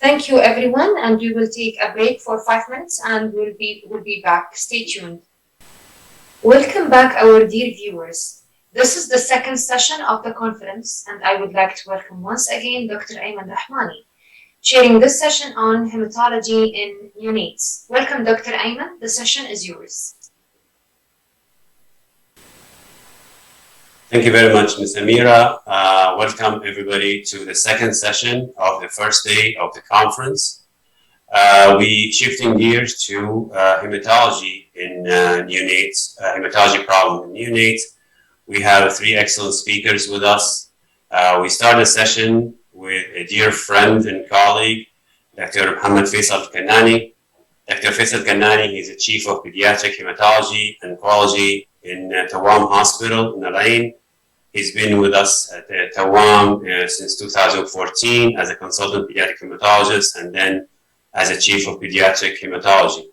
Thank you, everyone, and we will take a break for 5 minutes, and we'll be back. Stay tuned. Welcome back, our dear viewers. This is the second session of the conference, and I would like to welcome once again Dr. Ayman Rahmani, sharing this session on hematology in neonates. Welcome, Dr. Ayman. The session is yours. Thank you very much, Ms. Amira. Welcome everybody to the second session of the first day of the conference. We shifting gears to hematology in neonates, hematology problem in neonates. We have three excellent speakers with us. We start the session with a dear friend and colleague, Dr. Muhammad Faisal Kanani. Dr. Faisal Kanani is the Chief of Pediatric Hematology and Oncology in Tawam Hospital in Al Ain. He's been with us at Tawam since 2014 as a consultant pediatric hematologist and then as a Chief of Pediatric Hematology.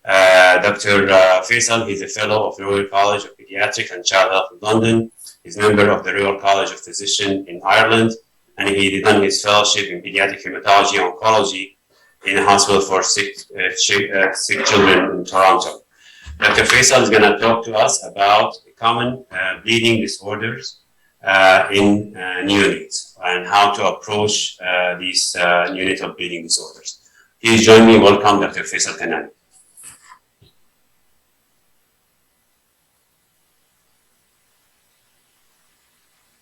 Dr. Faisal, he's a fellow of the Royal College of Pediatric and Child Health of London. He's a member of the Royal College of Physicians in Ireland, and he done his fellowship in pediatric hematology and oncology in a hospital for sick children in Toronto. Dr. Faisal is going to talk to us about common bleeding disorders in neonates and how to approach these neonatal bleeding disorders. Please join me. Welcome, Dr. Faisal Kanani.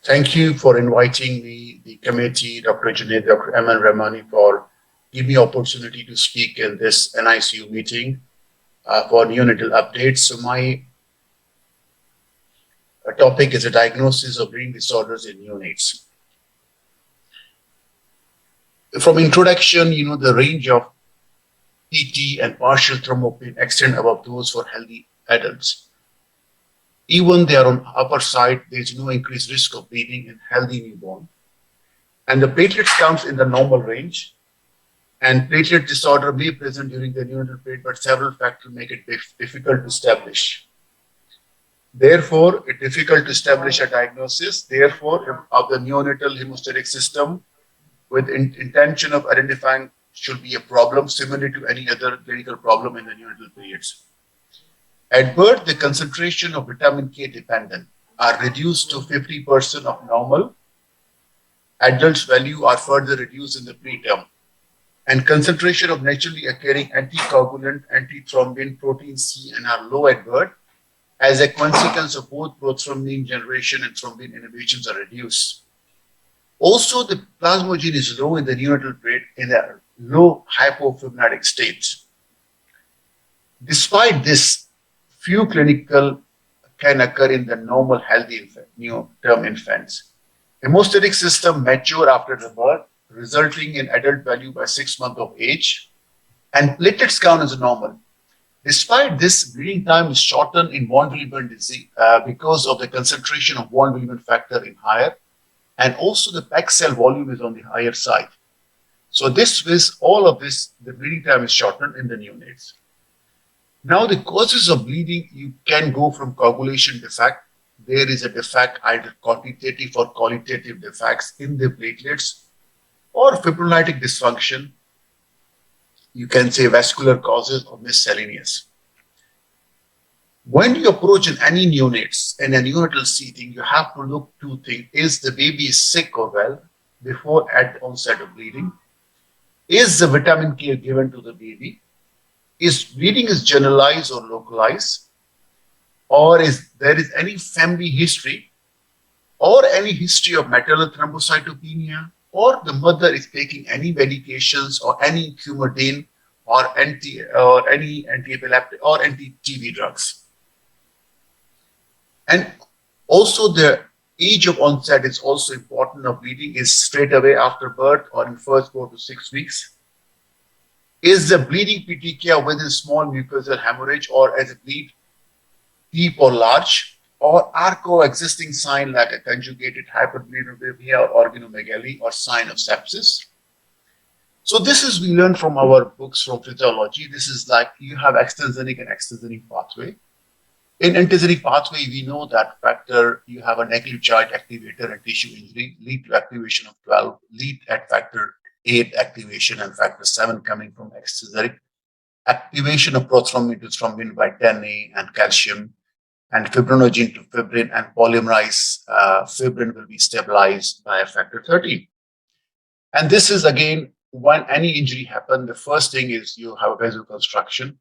Thank you for inviting me, the committee, Dr. Junaid, Dr. Ayman Rahmani, for giving me opportunity to speak in this NICU meeting for neonatal updates. So my topic is a diagnosis of bleeding disorders in neonates. From introduction, the range of PT and partial thrombopene extend above those for healthy adults. Even they are on upper side, there is no increased risk of bleeding in healthy newborn. And the platelets counts in the normal range. And platelet disorder may present during the neonatal period, but several factors make it difficult to establish. Therefore, it's difficult to establish a diagnosis. Therefore, of the neonatal hemostatic system with intention of identifying should be a problem similar to any other clinical problem in the neonatal periods. At birth, the concentration of vitamin K dependent are reduced to 50% of normal. Adults' value are further reduced in the preterm. And concentration of naturally occurring anticoagulant, antithrombin, protein C, and are low at birth. As a consequence of both prothrombin generation and thrombin inhibitions are reduced. Also, the plasminogen is low in the neonatal period in a low hypofibrinotic state. Despite this, few clinical can occur in the normal healthy neonatal infants. Hemostatic system mature after the birth, resulting in adult value by 6 months of age, and platelets count as normal. Despite this, bleeding time is shortened in von Willebrand disease because of the concentration of von Willebrand factor in higher, and also the PEG cell volume is on the higher side. So all of this, the bleeding time is shortened in the neonates. Now, the causes of bleeding, you can go from coagulation defect. There is a defect, either quantitative or qualitative defects in the platelets, or fibrinolytic dysfunction. You can say vascular causes or miscellaneous. When you approach in any neonates in a neonatal setting, you have to look two things. Is the baby sick or well before at onset of bleeding? Is the vitamin K given to the baby? Is bleeding is generalized or localized? Or is there any family history or any history of maternal thrombocytopenia, or the mother is taking any medications or any Coumadin or any anti-epileptic or anti-TB drugs. And also the age of onset is also important of bleeding. Is straight away after birth or in first 4 to 6 weeks. Is the bleeding petechiae within small mucosal hemorrhage or as a bleed deep or large, or are coexisting sign like a conjugated hyperbilirubinemia or organomegaly or sign of sepsis? So this is we learned from our books from physiology. This is like you have extrinsic and extrinsic pathway. In intrinsic pathway, we know that factor, you have a nucleotide activator and tissue injury lead to activation of 12, lead at factor 8 activation and factor 7 coming from extrinsic activation of prothrombin to thrombin by 10A and calcium and fibrinogen to fibrin and polymerase fibrin will be stabilized by a factor 13. And this is again, when any injury happens, the first thing is you have a vasoconstriction.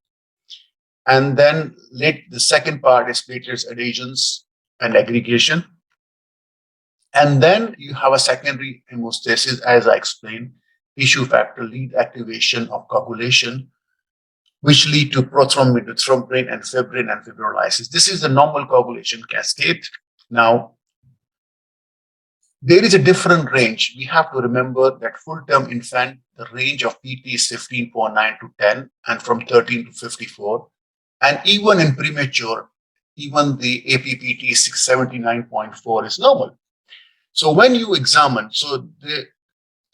And then the second part is platelets adhesions and aggregation. And then you have a secondary hemostasis, as I explained, tissue factor lead activation of coagulation, which lead to prothrombin to thrombin and fibrolysis. This is the normal coagulation cascade. Now, there is a different range. We have to remember that full-term infant, the range of PT is 15.9 to 10 and from 13 to 54. And even in premature, even the APPT 679.4 is normal. So when you examine, so the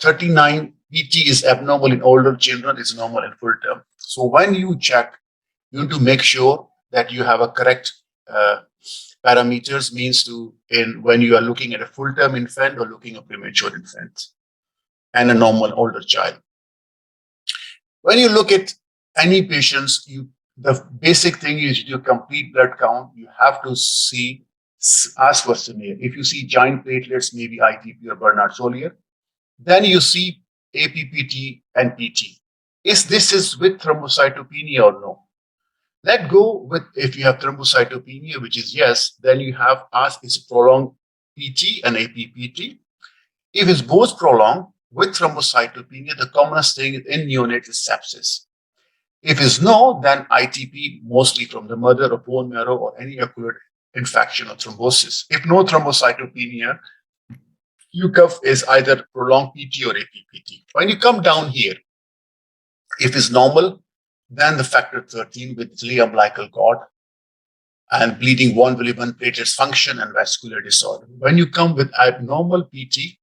39 PT is abnormal in older children, is normal in full term. So when you check, you need to make sure that you have a correct parameters, means when you are looking at a full term infant or looking at premature infant and a normal older child. When you look at any patients, the basic thing is your complete blood count. You have to ask for smear. If you see giant platelets, maybe ITP or Bernard-Solier, then you see APPT and PT. This is with thrombocytopenia or no? Let go with, if you have thrombocytopenia, which is yes, then you have asked is prolonged PT and APPT. If it's both prolonged with thrombocytopenia, the commonest thing in neonates is sepsis. If it's no, then ITP, mostly from the mother or bone marrow or any occurred infection or thrombosis. If no thrombocytopenia, UCUF is either prolonged PT or APPT. When you come down here, if it's normal, then the factor 13 with ileal umbilical cord and bleeding von Willebrand, platelets function and vascular disorder. When you come with abnormal PT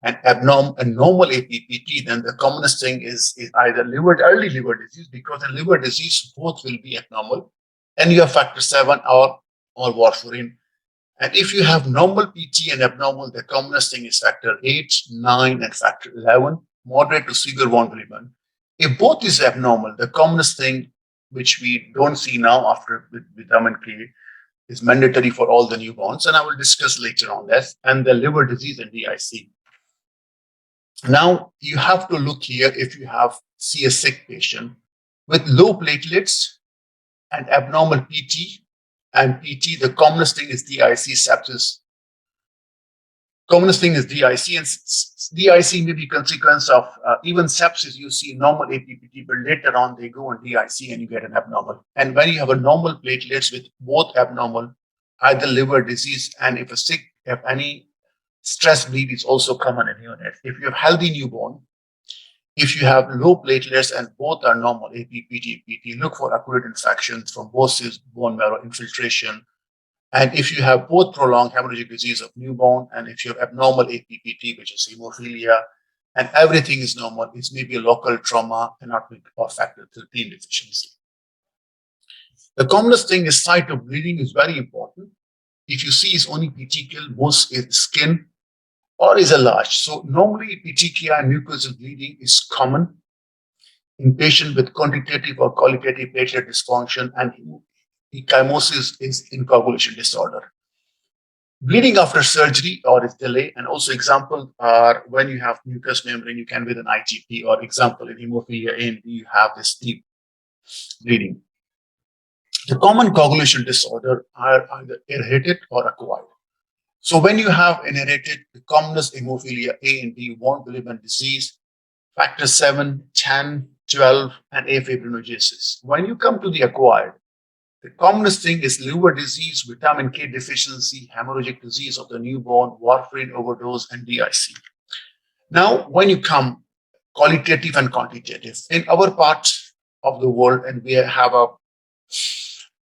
and normal APPT, then the commonest thing is either early liver disease, because in liver disease, both will be abnormal, and you have factor 7 or warfarin. And if you have normal PT and abnormal, the commonest thing is factor 8, 9, and factor 11, moderate to severe von Willebrand. If both is abnormal, the commonest thing, which we don't see now after vitamin K, is mandatory for all the newborns, and I will discuss later on that, and the liver disease and DIC. Now, you have to look here if you see a sick patient with low platelets and abnormal PT, and PT, the commonest thing is DIC sepsis. Commonest thing is DIC, and DIC may be consequence of even sepsis. You see normal APPT, but later on they go on DIC and you get an abnormal. And when you have a normal platelets with both abnormal, either liver disease, and if any stress bleed is also common in neonates. If you have healthy newborn, if you have low platelets and both are normal, APPT, PT, look for acute infections, thrombosis, bone marrow infiltration. And if you have both prolonged hemorrhagic disease of newborn, and if you have abnormal APPT, which is hemophilia, and everything is normal, it's maybe a local trauma and not or factor 13 deficiency. The commonest thing is site of bleeding is very important. If you see it's only petechial, most is skin, or is a large. So normally petechia and mucosal bleeding is common in patients with quantitative or qualitative platelet dysfunction, and ecchymosis is in coagulation disorder. Bleeding after surgery or its delay, and also examples are when you have mucous membrane, you can with an ITP, or example in hemophilia A and B, you have this deep bleeding. The common coagulation disorder are either inherited or acquired. So when you have inherited, the commonest hemophilia A and B, von Willebrand disease, factor 7, 10, 12, and afibrinogenesis. When you come to the acquired, the commonest thing is liver disease, vitamin K deficiency, hemorrhagic disease of the newborn, warfarin overdose, and DIC. Now, when you come qualitative and quantitative, in our part of the world, and we have a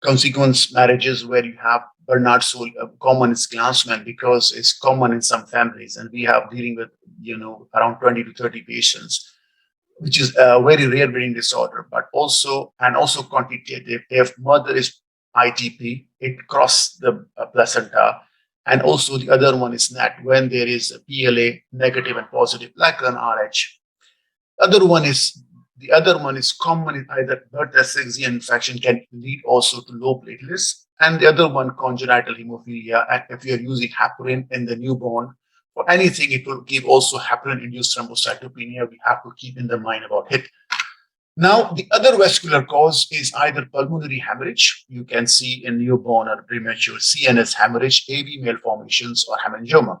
consequence marriages where you have Bernard-Solier, common is Glassman, because it's common in some families, and we have dealing with around 20 to 30 patients, which is a very rare bleeding disorder, but also quantitative. If mother is ITP, it crosses the placenta, and also the other one is NAT when there is a PLA negative and positive, like an RH. The other one is common in either blood asphyxia infection can lead also to low platelets, and the other one congenital hemophilia. And if you are using heparin in the newborn for anything, it will give also heparin-induced thrombocytopenia. We have to keep in the mind about it. Now, the other vascular cause is either pulmonary hemorrhage. You can see in newborn or premature CNS hemorrhage, AV malformations, or hemangioma.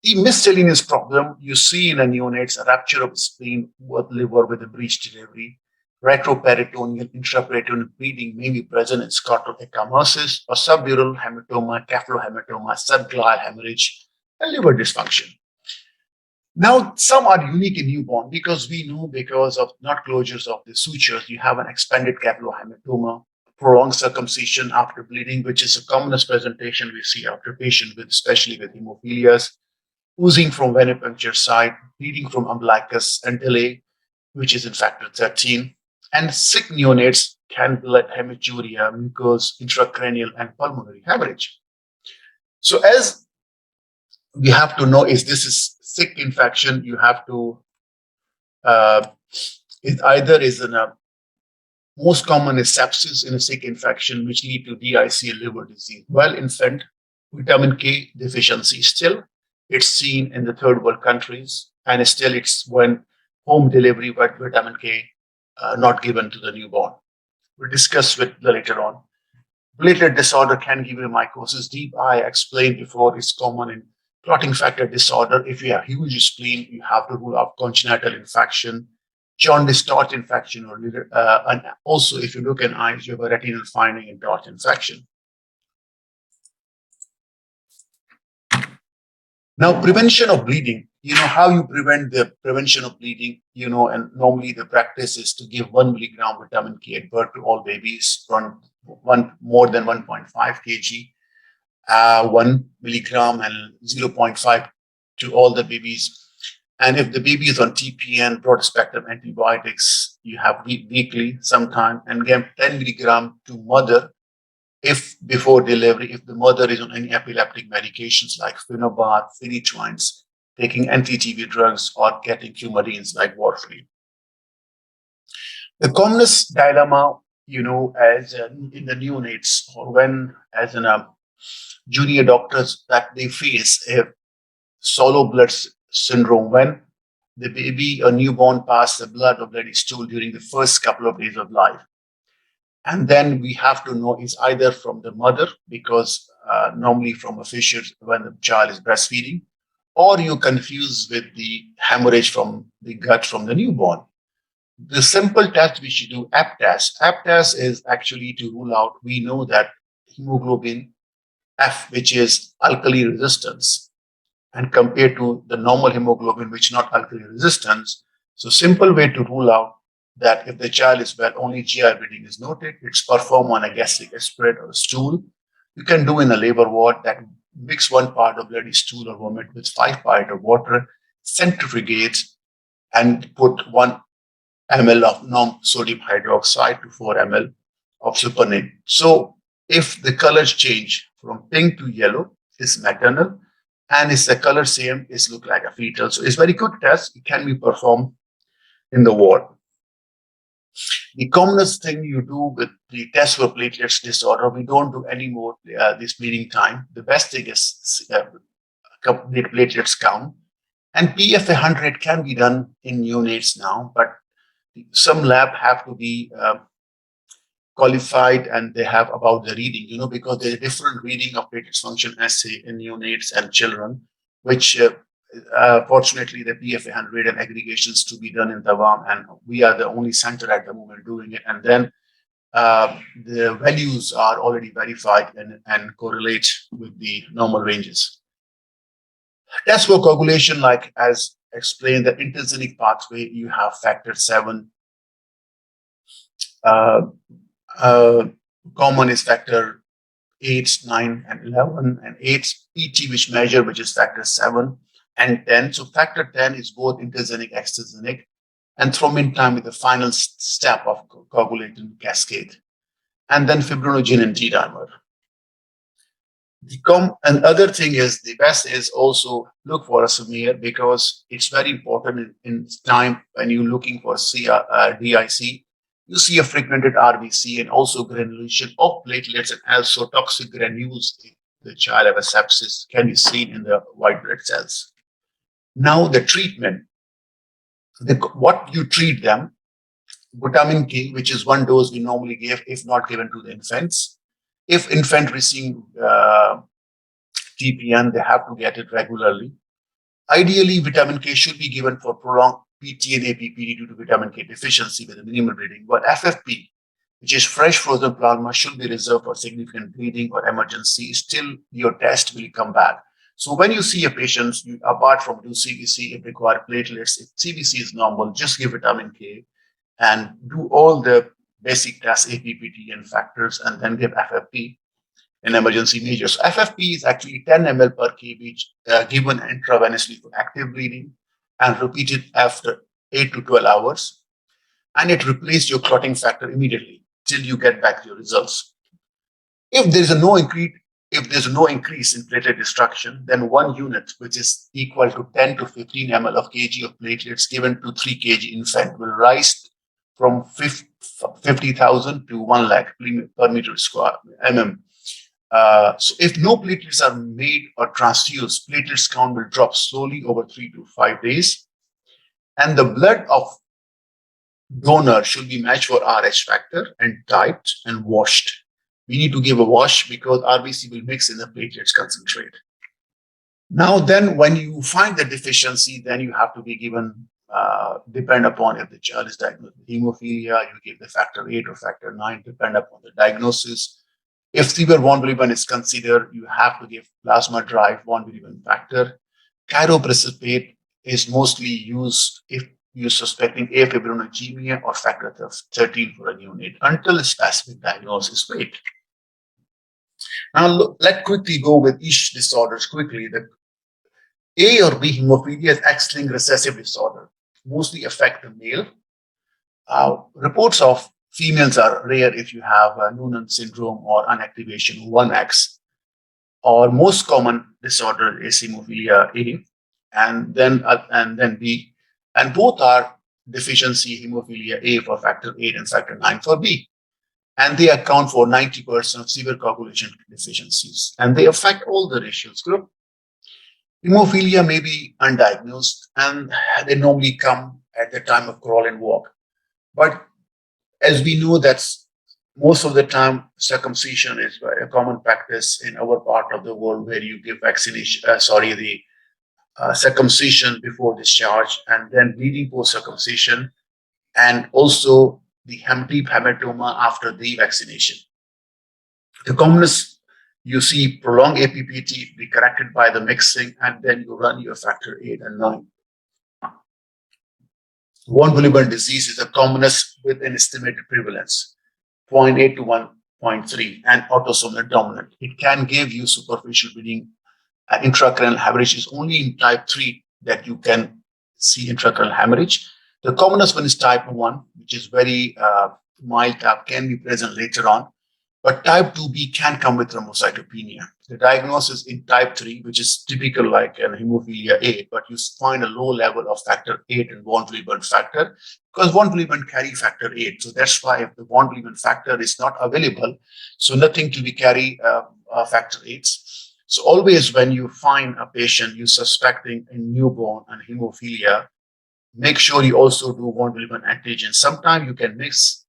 The miscellaneous problem you see in a neonates, a rupture of spleen with liver with a breech delivery, retroperitoneal, intraperitoneal bleeding may be present in scotoecchymosis or subdural hematoma, cephalohematoma, subglial hemorrhage, and liver dysfunction. Now, some are unique in newborn because we know because of not closures of the sutures, you have an expanded cephalohematoma, prolonged circumcision after bleeding, which is the commonest presentation we see after patients with, especially with hemophilias, oozing from venipuncture site, bleeding from umbilicus and delay, which is in factor 13, and sick neonates can blood hematuria, mucous, intracranial, and pulmonary hemorrhage. So as we have to know is this is sick infection, you have to, it either is in a, most common is sepsis in a sick infection, which lead to DIC and liver disease. Well, infant vitamin K deficiency still, it's seen in the third world countries, and still it's when home delivery but vitamin K not given to the newborn. We'll discuss with later on. Platelet disorder can give you mycosis. Deep I explained before is common in clotting factor disorder. If you have huge spleen, you have to rule out congenital infection, jaundice, dot infection, or and also if you look in eyes, you have a retinal finding in dot infection. Now, prevention of bleeding. You know how you prevent the prevention of bleeding, you know, and normally the practice is to give 1 milligram vitamin K at birth to all babies, one more than 1.5 kg, 1 milligram and 0.5 to all the babies. And if the baby is on TPN, broad spectrum antibiotics, you have weekly sometime, and give 10 milligram to mother if before delivery, if the mother is on any epileptic medications like phenobarb, phenytoins, taking anti-TB drugs, or getting coumarins like warfarin. The commonest dilemma, you know, as in the neonates or when as in a junior doctors that they face a solo blood syndrome when the baby or newborn pass the blood or bloody stool during the first couple of days of life. And then we have to know is either from the mother, because normally from a fissure when the child is breastfeeding, or you confuse with the hemorrhage from the gut from the newborn. The simple test we should do, F test. F test is actually to rule out, we know that hemoglobin F, which is alkali resistance, and compared to the normal hemoglobin, which not alkali resistance. So simple way to rule out that if the child is well, only GI bleeding is noted, it's performed on a gastric aspirate or a stool. You can do in a labor ward that mix 1 part of bloody stool or vomit with 5 parts of water, centrifugate, and put 1 ml of non-sodium hydroxide to 4 ml of supernate. So if the colors change from pink to yellow, it's maternal, and if the color same, it look like a fetal. So it's very good test. It can be performed in the ward. The commonest thing you do with the test for platelets disorder, we don't do anymore this bleeding time. The best thing is complete platelets count. And PFA 100 can be done in neonates now, but some lab have to be qualified and they have about the reading, you know, because there's a different reading of platelets function assay in neonates and children, which fortunately, the PFA 100 and aggregations to be done in Dawam, and we are the only center at the moment doing it. And then the values are already verified and correlate with the normal ranges. Test for coagulation, like as explained, the intrinsic pathway, you have factor 7. Common is factor 8, 9, and 11, and 8 ET, which measure, which is factor 7. And 10. So factor 10 is both intrinsic, extrinsic, and thrombin time is the final step of coagulating cascade. And then fibrinogen and D dimer. And other thing is the best is also look for a smear because it's very important in time when you're looking for DIC. You see a fragmented RBC and also granulation of platelets and also toxic granules. The child have a sepsis can be seen in the white blood cells. Now the treatment, what you treat them, vitamin K, which is one dose we normally give if not given to the infants. If infant receive TPN, they have to get it regularly. Ideally, vitamin K should be given for prolonged PT and APPD due to vitamin K deficiency with a minimal bleeding. But FFP, which is fresh frozen plasma, should be reserved for significant bleeding or emergency. Still, your test will come back. So when you see a patient, apart from do CBC, if required platelets, if CBC is normal, just give vitamin K and do all the basic tests, APPT and factors, and then give FFP in emergency measures. FFP is actually 10 ml per kg given intravenously for active bleeding and repeated after 8 to 12 hours. And it replaces your clotting factor immediately till you get back your results. If there's no increase in platelet destruction, then 1 unit, which is equal to 10 to 15 ml of kg of platelets given to 3 kg infant, will rise from 50,000 to 1 lakh per meter square mm. So if no platelets are made or transfused, platelets count will drop slowly over 3 to 5 days. And the blood of donor should be matched for RH factor and typed and washed. We need to give a wash because RBC will mix in the platelets concentrate. Now then, when you find the deficiency, then you have to be given, depend upon if the child is diagnosed with hemophilia, you give the factor 8 or factor 9, depend upon the diagnosis. If severe von Willebrand is considered, you have to give plasma derived von Willebrand factor. Chiroprecipitate is mostly used if you're suspecting afibrinogenemia or factor 13 for a neonate until a specific diagnosis is made. Now, let's quickly go with each disorders quickly. The A or B hemophilia is X-linked recessive disorder, mostly affect the male. Reports of females are rare if you have Noonan syndrome or unactivation 1X. Or most common disorder is hemophilia A and then B. And both are deficiency hemophilia A for factor 8 and factor 9 for B. And they account for 90% of severe coagulation deficiencies. And they affect all the ratios group. Hemophilia may be undiagnosed and they normally come at the time of crawl and walk. But as we know, that's most of the time circumcision is a common practice in our part of the world where you give circumcision before discharge and then bleeding post-circumcision and also the deep hematoma after the vaccination. The commonest, you see prolonged APPT be corrected by the mixing and then you run your factor 8 and 9. Von Willebrand disease is the commonest with an estimated prevalence, 0.8 to 1.3 and autosomal dominant. It can give you superficial bleeding. Intracranial hemorrhage is only in type 3 that you can see intracranial hemorrhage. The commonest one is type 1, which is very mild type, can be present later on. But type 2B can come with thrombocytopenia. The diagnosis in type 3, which is typical like an hemophilia A, but you find a low level of factor 8 and von Willebrand factor because von Willebrand carry factor 8. So that's why if the von Willebrand factor is not available, so nothing to be carry factor 8. So always when you find a patient you suspecting a newborn and hemophilia, make sure you also do von Willebrand antigen. Sometimes you can mix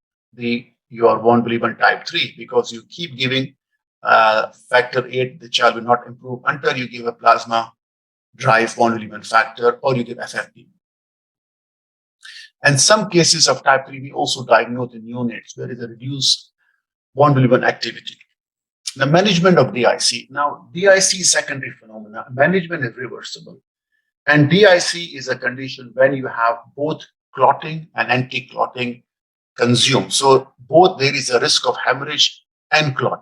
your von Willebrand type 3 because you keep giving factor 8, the child will not improve until you give a plasma derived von Willebrand factor or you give FFP. And some cases of type 3, we also diagnose in neonates where there is a reduced von Willebrand activity. The management of DIC. Now, DIC is secondary phenomena. Management is reversible. And DIC is a condition when you have both clotting and anti-clotting consumed. So both there is a risk of hemorrhage and clot.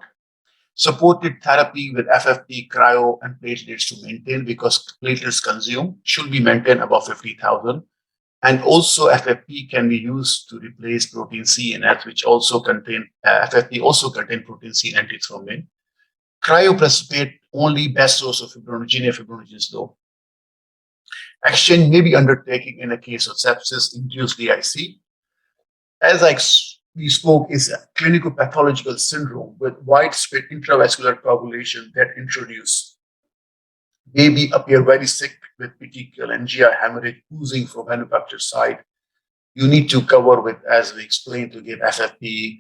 Supported therapy with FFP, cryo, and platelets to maintain because platelets consumed should be maintained above 50,000. And also FFP can be used to replace protein C and F, which also contain, FFP also contain protein C and antithrombin. Cryoprecipitate, only best source of fibrinogen if fibrinogen is low. Exchange may be undertaken in a case of sepsis-induced DIC. As we spoke, is a clinical pathological syndrome with widespread intravascular coagulation that introduce baby appear very sick with petechial and GI hemorrhage oozing from manufactured side. You need to cover with, as we explained, to give FFP,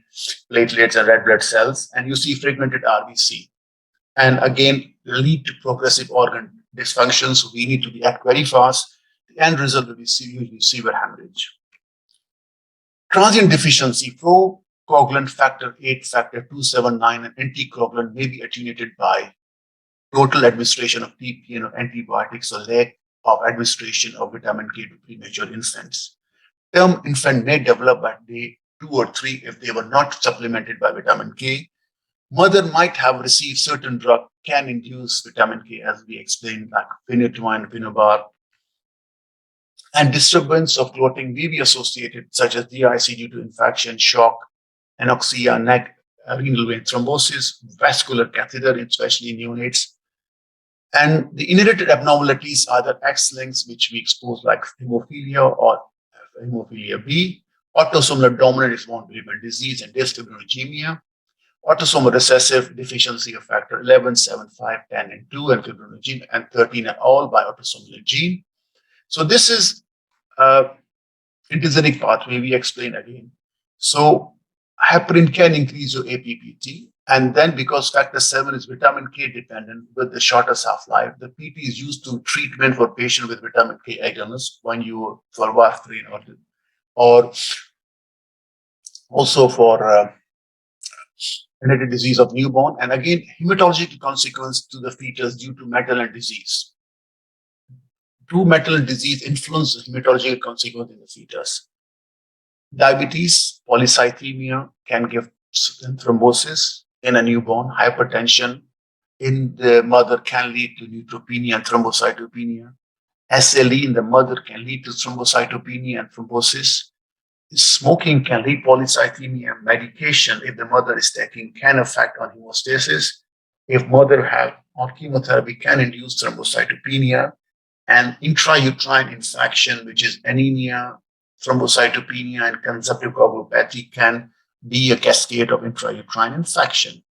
platelets, and red blood cells, and you see fragmented RBC. And again, lead to progressive organ dysfunction, so we need to be act very fast. The end result will be usually severe hemorrhage. Transient deficiency, procoagulant factor 8, factor 279, and anticoagulant may be attenuated by total administration of TPN or antibiotics or lack of administration of vitamin K to premature infants. Term infant may develop at day 2 or 3 if they were not supplemented by vitamin K. Mother might have received certain drug can induce vitamin K, as we explained, like phenytoin, phenobar. And disturbance of clotting may be associated, such as DIC due to infection, shock, anoxia, neck, renal vein thrombosis, vascular catheter, especially neonates. And the inherited abnormalities are the X-links, which we expose, like hemophilia or hemophilia B, autosomal dominant is von Willebrand disease and dysfibrinogemia, autosomal recessive deficiency of factor 11, 7, 5, 10, and 2, and fibrinogen, and 13 are all by autosomal gene. So this is intrinsic pathway we explain again. So heparin can increase your APPT, and then because factor 7 is vitamin K dependent with the shortest half-life, the PT is used to treatment for patient with vitamin K agonist when you for warfarin or also for inherited disease of newborn, and again hematological consequence to the fetus due to Madelung disease. True Madelung disease influences hematological consequence in the fetus. Diabetes, polycythemia can give thrombosis in a newborn. Hypertension in the mother can lead to neutropenia and thrombocytopenia. SLE in the mother can lead to thrombocytopenia and thrombosis. Smoking can lead polycythemia. Medication, if the mother is taking, can affect on hemostasis. If mother have on chemotherapy, can induce thrombocytopenia. And intrauterine infection, which is anemia, thrombocytopenia, and consumptive coagulopathy, can be a cascade of intrauterine infection.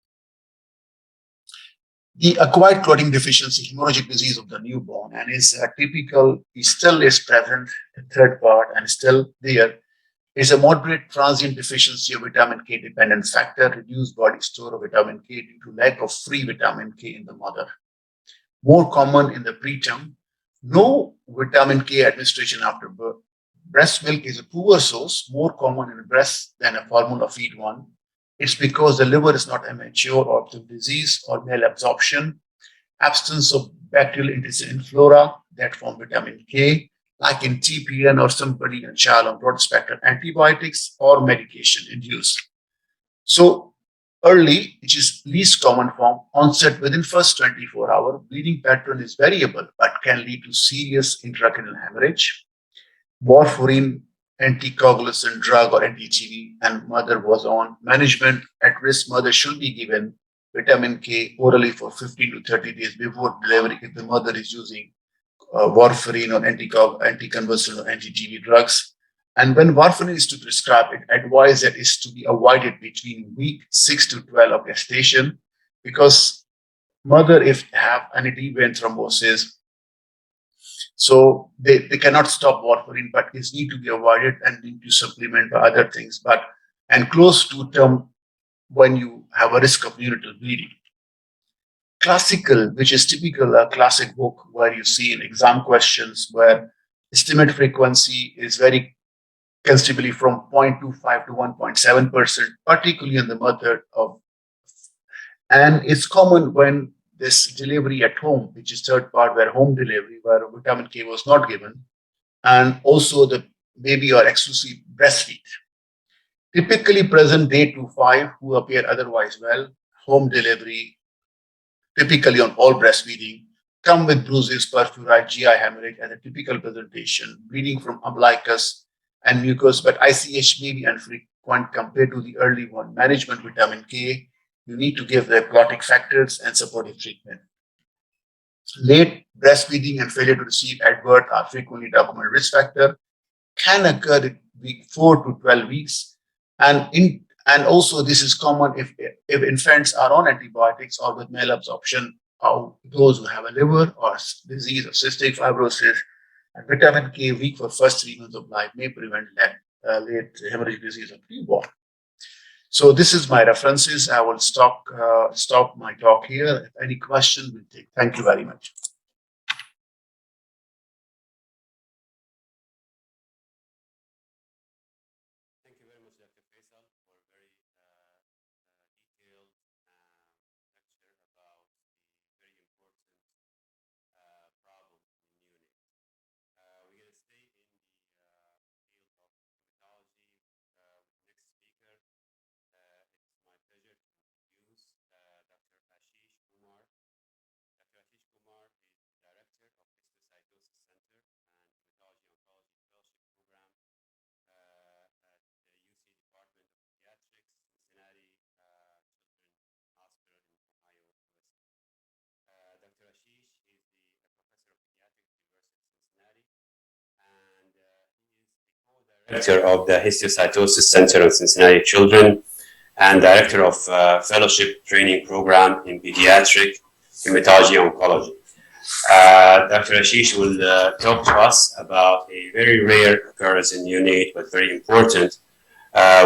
The acquired clotting deficiency, hemorrhagic disease of the newborn, and is typical, still is present, the third part, and still there, is a moderate transient deficiency of vitamin K dependent factor, reduced body store of vitamin K due to lack of free vitamin K in the mother. More common in the preterm. No vitamin K administration after birth. Breast milk is a poor source, more common in breast than a formula feed one. It's because the liver is not immature or the disease or malabsorption, absence of bacterial intestinal flora that form vitamin K, like in TPN or somebody in child on broad spectrum antibiotics or medication induced. So early, which is least common form, onset within first 24 hours, bleeding pattern is variable but can lead to serious intracranial hemorrhage. Warfarin, anticoagulation drug or anti-TB, and mother was on management. At risk mother should be given vitamin K orally for 15 to 30 days before delivery if the mother is using warfarin or anticonvulsant or anti-TB drugs. And when warfarin is to prescribe, it advised that is to be avoided between week 6 to 12 of gestation, because mother, if have any deep vein thrombosis, so they cannot stop warfarin, but it's need to be avoided and need to supplement by other things. But and close to term when you have a risk of neonatal bleeding. Classical, which is typical, a classic book where you see in exam questions where estimate frequency is very considerably from 0.25 to 1.7%, particularly in the mother of, and it's common when this delivery at home, which is third part, where home delivery, where vitamin K was not given, and also the baby or exclusive breastfeed. Typically present day to 5 who appear otherwise well, home delivery, typically on all breastfeeding, come with bruises, purpura, GI hemorrhage as a typical presentation, bleeding from umbilicus and mucus, but ICH may be infrequent compared to the early one. Management vitamin K, You need to give the clotting factors and supportive treatment. Late breastfeeding and failure to receive advert are frequently documented risk factor, can occur in week 4 to 12 weeks, and also this is common if infants are on antibiotics or with malabsorption, or those who have a liver or disease of cystic fibrosis. And vitamin K weak for first 3 months of life may prevent late hemorrhagic disease of newborn. So this is my references. I will stop my talk here. If any question, we'll take. Thank you very much. Thank you very much, Dr. Faisal, for a very detailed lecture about the very important problem in neonates. We're going to stay in the field of hematology with the next speaker. It's my pleasure to introduce Dr. Ashish Kumar. Dr. Ashish Kumar is the Director of Histiocytosis Center and Hematology Oncology Fellowship Program at the UC Department of Pediatrics, Cincinnati Children's Hospital in Ohio, USA. Dr. Ashish is a professor of pediatrics at the University of Cincinnati, and he is the co-director of the Histiocytosis Center of Cincinnati Children and director of fellowship training program in pediatric hematology oncology. Dr. Ashish will talk to us about a very rare occurrence in neonate, but very important,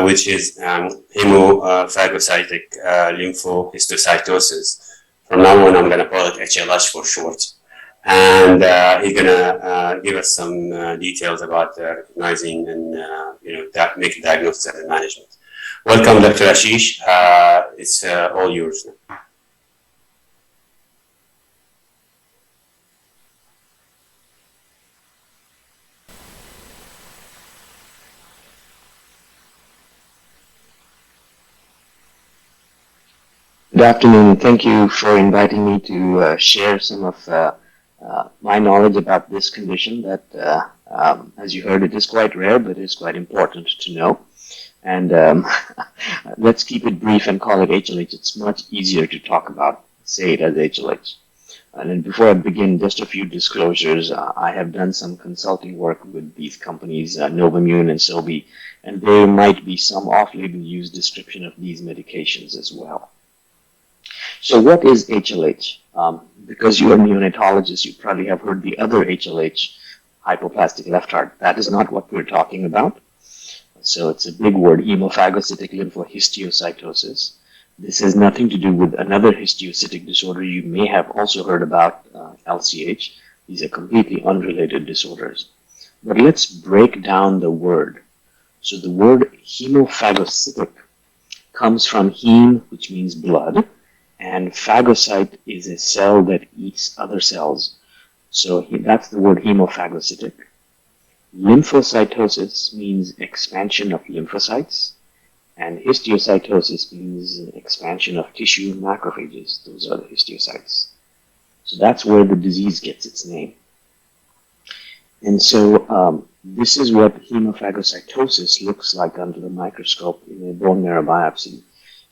which is hemophagocytic lymphohistiocytosis. From now on, I'm going to call it HLH for short. And he's going to give us some details about recognizing and making diagnosis and management. Welcome, Dr. Ashish. It's all yours now. Good afternoon. Thank you for inviting me to share some of my knowledge about this condition that, as you heard, it is quite rare, but it is quite important to know. And let's keep it brief and call it HLH. It's much easier to talk about, say it as HLH. And then before I begin, just a few disclosures. I have done some consulting work with these companies, Novimmune and Sobi, and there might be some off-label use description of these medications as well. So what is HLH? Because you are a neonatologist, you probably have heard the other HLH, hypoplastic left heart. That is not what we're talking about. So it's a big word, hemophagocytic lymphohistiocytosis. This has nothing to do with another histiocytic disorder you may have also heard about, LCH. These are completely unrelated disorders. But let's break down the word. So the word hemophagocytic comes from heme, which means blood, and phagocyte is a cell that eats other cells. So that's the word hemophagocytic. Lymphocytosis means expansion of lymphocytes, and histiocytosis means expansion of tissue macrophages. Those are the histiocytes. So that's where the disease gets its name. And so this is what hemophagocytosis looks like under the microscope in a bone marrow biopsy.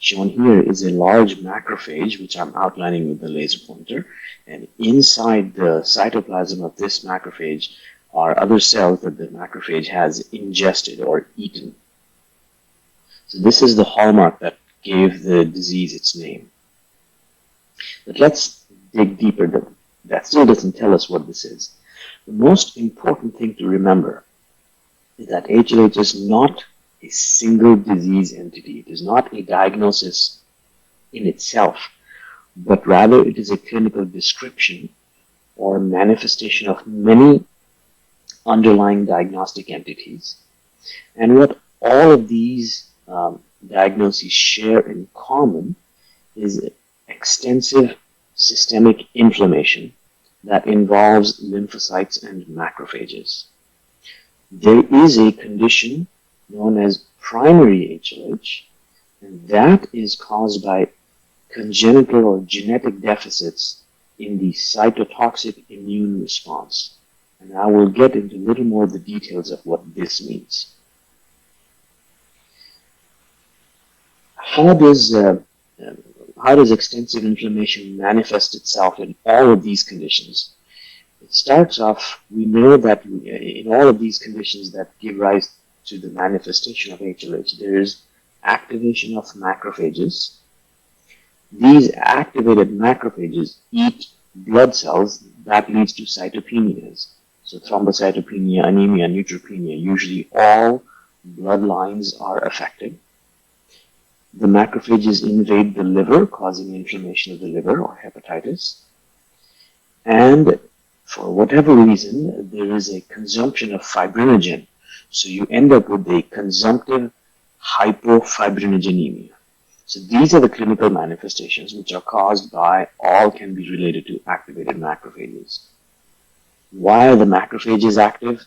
Shown here is a large macrophage, which I'm outlining with the laser pointer, and inside the cytoplasm of this macrophage are other cells that the macrophage has ingested or eaten. So this is the hallmark that gave the disease its name. But let's dig deeper. That still doesn't tell us what this is. The most important thing to remember is that HLH is not a single disease entity. It is not a diagnosis in itself, but rather it is a clinical description or manifestation of many underlying diagnostic entities. And what all of these diagnoses share in common is extensive systemic inflammation that involves lymphocytes and macrophages. There is a condition known as primary HLH, and that is caused by congenital or genetic deficits in the cytotoxic immune response. And I will get into a little more of the details of what this means. How does how does extensive inflammation manifest itself in all of these conditions? It starts off, we know that in all of these conditions that give rise to the manifestation of HLH, there is activation of macrophages. These activated macrophages eat blood cells that leads to cytopenias. So thrombocytopenia, anemia, neutropenia, usually all bloodlines are affected. The macrophages invade the liver, causing inflammation of the liver or hepatitis. And for whatever reason, there is a consumption of fibrinogen. So you end up with a consumptive hypofibrinogenemia. So these are the clinical manifestations which are caused by, all can be related to activated macrophages. Why are the macrophages active?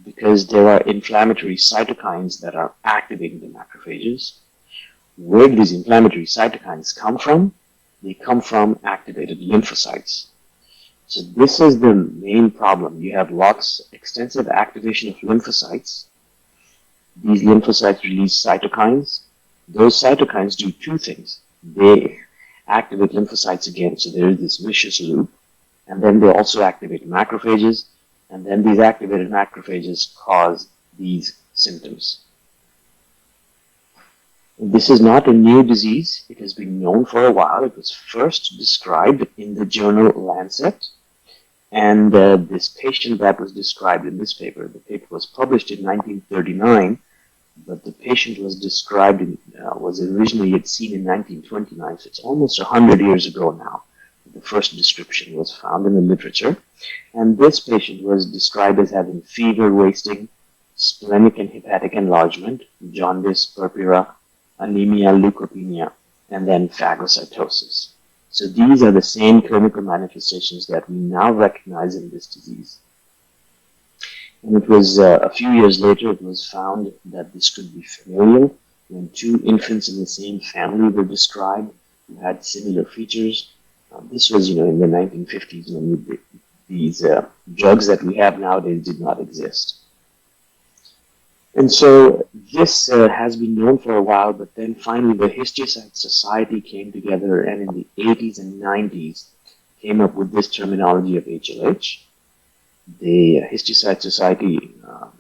Because there are inflammatory cytokines that are activating the macrophages. Where do these inflammatory cytokines come from? They come from activated lymphocytes. So this is the main problem. You have extensive activation of lymphocytes. These lymphocytes release cytokines. Those cytokines do two things. They activate lymphocytes again, so there is this vicious loop. And then they also activate macrophages, and then these activated macrophages cause these symptoms. This is not a new disease. It has been known for a while. It was first described in the journal Lancet. And this patient that was described in this paper, the paper was published in 1939, but the patient was described was originally seen in 1929, so it's almost 100 years ago now. The first description was found in the literature, and this patient was described as having fever, wasting, splenic and hepatic enlargement, jaundice, purpura, anemia, leukopenia, and then phagocytosis. So these are the same clinical manifestations that we now recognize in this disease. And it was a few years later, it was found that this could be familial when two infants in the same family were described who had similar features. This was, in the 1950s when these drugs that we have nowadays did not exist. And so this has been known for a while, but then finally the Histiocyte Society came together and in the 80s and 90s came up with this terminology of HLH. The Histiocyte Society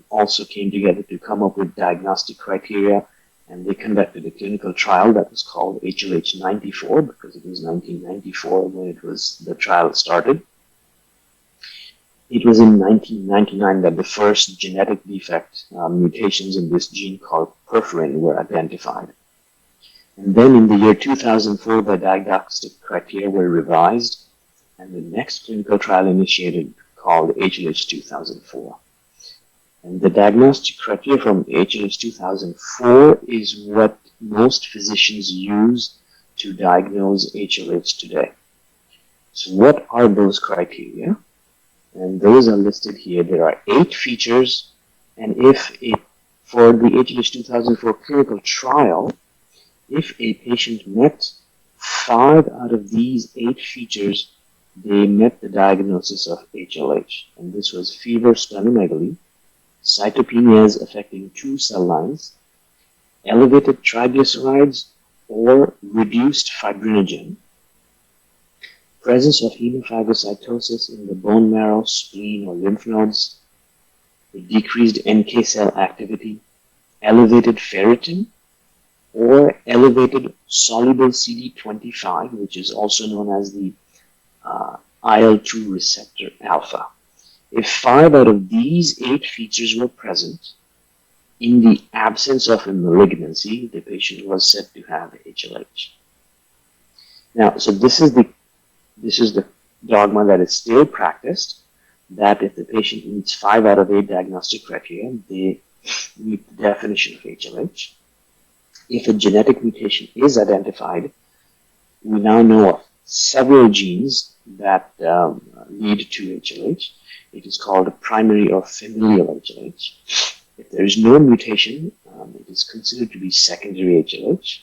also came together to come up with diagnostic criteria, and they conducted a clinical trial that was called HLH 94 because it was 1994 when the trial started. It was in 1999 that the first genetic defect mutations in this gene called perforin were identified. And then in the year 2004, the diagnostic criteria were revised, and the next clinical trial initiated called HLH 2004. And the diagnostic criteria from HLH 2004 is what most physicians use to diagnose HLH today. So what are those criteria? And those are listed here. There are 8 features, and for the HLH 2004 clinical trial, if a patient met 5 out of these 8 features, they met the diagnosis of HLH. And this was fever, splenomegaly, cytopenias affecting 2 cell lines, elevated triglycerides or reduced fibrinogen, presence of hemophagocytosis in the bone marrow, spleen, or lymph nodes, decreased NK cell activity, elevated ferritin, or elevated soluble CD25, which is also known as the IL-2 receptor alpha. If 5 out of these 8 features were present, in the absence of a malignancy, the patient was said to have HLH. Now, so this is the dogma that is still practiced, that if the patient meets 5 out of 8 diagnostic criteria, they meet the definition of HLH. If a genetic mutation is identified, we now know of several genes that lead to HLH. It is called a primary or familial HLH. If there is no mutation, it is considered to be secondary HLH.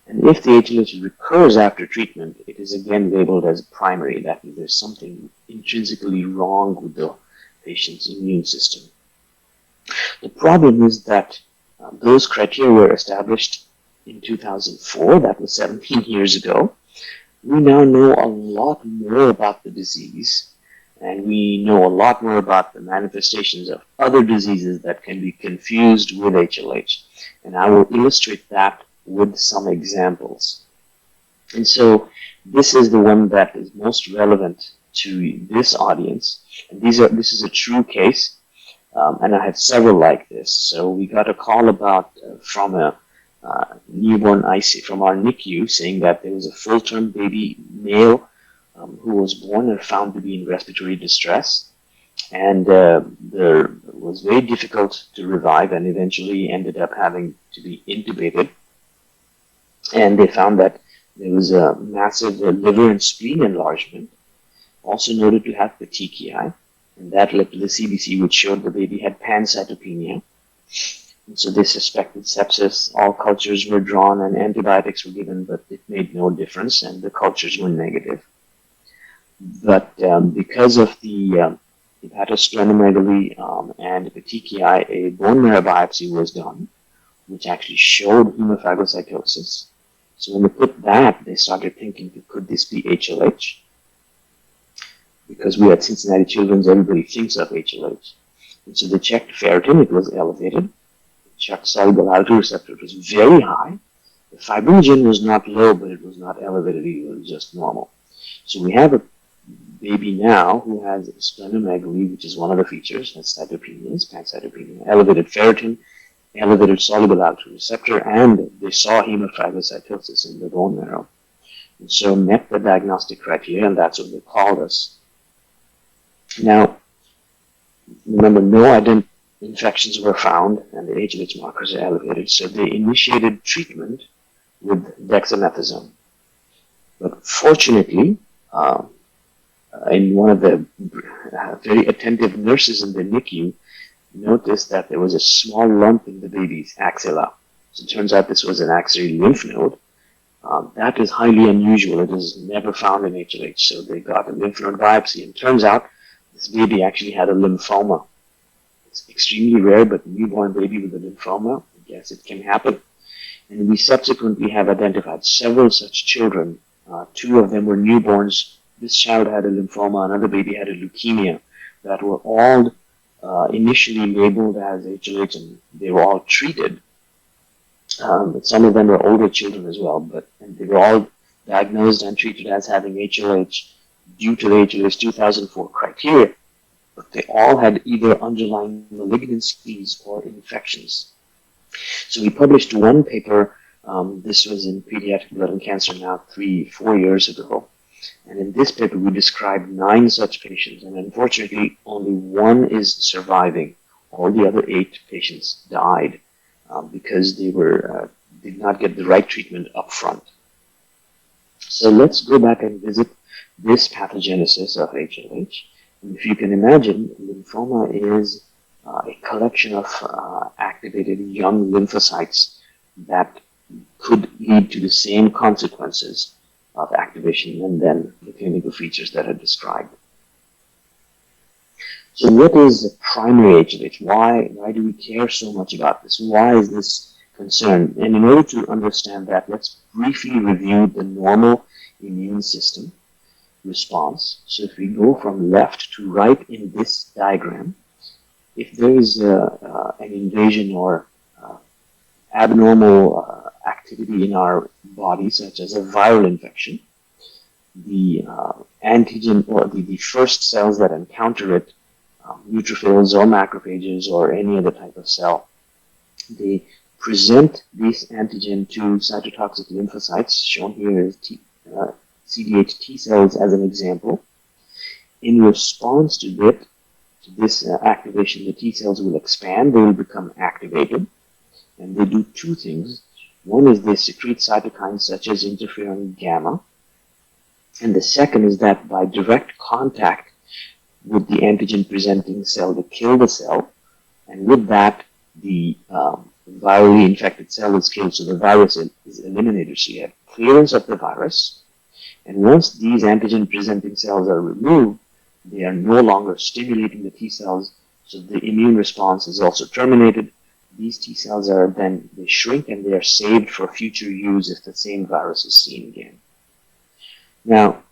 And if the HLH recurs after treatment, it is again labeled as primary. That means there's something intrinsically wrong with the patient's immune system. The problem is that those criteria were established in 2004, that was 17 years ago, we now know a lot more about the disease, and we know a lot more about the manifestations of other diseases that can be confused with HLH. And I will illustrate that with some examples. And so this is the one that is most relevant to this audience. And this is a true case, and I have several like this. So we got a call about from a newborn IC from our NICU saying that there was a full-term baby male who was born and found to be in respiratory distress, and there was very difficult to revive, and eventually ended up having to be intubated. And they found that there was a massive liver and spleen enlargement, also noted to have petechiae, and that led to the CBC, which showed the baby had pancytopenia. And so they suspected sepsis. All cultures were drawn and antibiotics were given, but it made no difference, and the cultures were negative. But because of the hepatosplenomegaly and petechiae, a bone marrow biopsy was done, which actually showed hemophagocytosis. So when they put that, they started thinking, could this be HLH? Because we at Cincinnati Children's, everybody thinks of HLH. And so they checked ferritin, it was elevated. Checked soluble alkaline receptor, it was very high. The fibrinogen was not low, but it was not elevated either, it was just normal. So we have a baby now who has splenomegaly, which is one of the features, that's cytopenias, pancytopenia, elevated ferritin, elevated soluble alkaline receptor, and they saw hemophagocytosis in the bone marrow. And so met the diagnostic criteria, and that's what they called us. Now, remember, no infections were found, and the HLH markers are elevated, so they initiated treatment with dexamethasone. But fortunately, in one of the very attentive nurses in the NICU noticed that there was a small lump in the baby's axilla. So it turns out this was an axillary lymph node. That is highly unusual. It is never found in HLH. So they got a lymph node biopsy, and it turns out this baby actually had a lymphoma. It's extremely rare, but newborn baby with a lymphoma, I guess it can happen. And we subsequently have identified several such children. Two of them were newborns. This child had a lymphoma, another baby had a leukemia, that were all initially labeled as HLH, and they were all treated. But some of them were older children as well, and they were all diagnosed and treated as having HLH due to the HLH 2004 criteria. But they all had either underlying malignancies or infections. So we published one paper, this was in Pediatric Blood and Cancer now 3-4 years ago. And in this paper, we described 9 such patients, and unfortunately, only 1 is surviving. All the other 8 patients died because they did not get the right treatment up front. So let's go back and visit this pathogenesis of HLH. And if you can imagine, lymphoma is a collection of activated young lymphocytes that could lead to the same consequences of activation and then the clinical features that are described. So what is primary HLH? Why do we care so much about this? Why is this concern? And in order to understand that, let's briefly review the normal immune system response. So if we go from left to right in this diagram, if there is an invasion or abnormal activity in our body, such as a viral infection, the antigen or the first cells that encounter it, neutrophils or macrophages or any other type of cell, they present this antigen to cytotoxic lymphocytes, shown here as CD8 T cells as an example. In response to this activation, the T cells will expand, they will become activated, and they do 2 things. One is they secrete cytokines such as interferon gamma, and the second is that by direct contact with the antigen-presenting cell, they kill the cell, and with that, the virally infected cell is killed, so the virus is eliminated. So you have clearance of the virus, and once these antigen-presenting cells are removed, they are no longer stimulating the T cells, so the immune response is also terminated. these T cells are then, they shrink and they are saved for future use if the same virus is seen again. Now,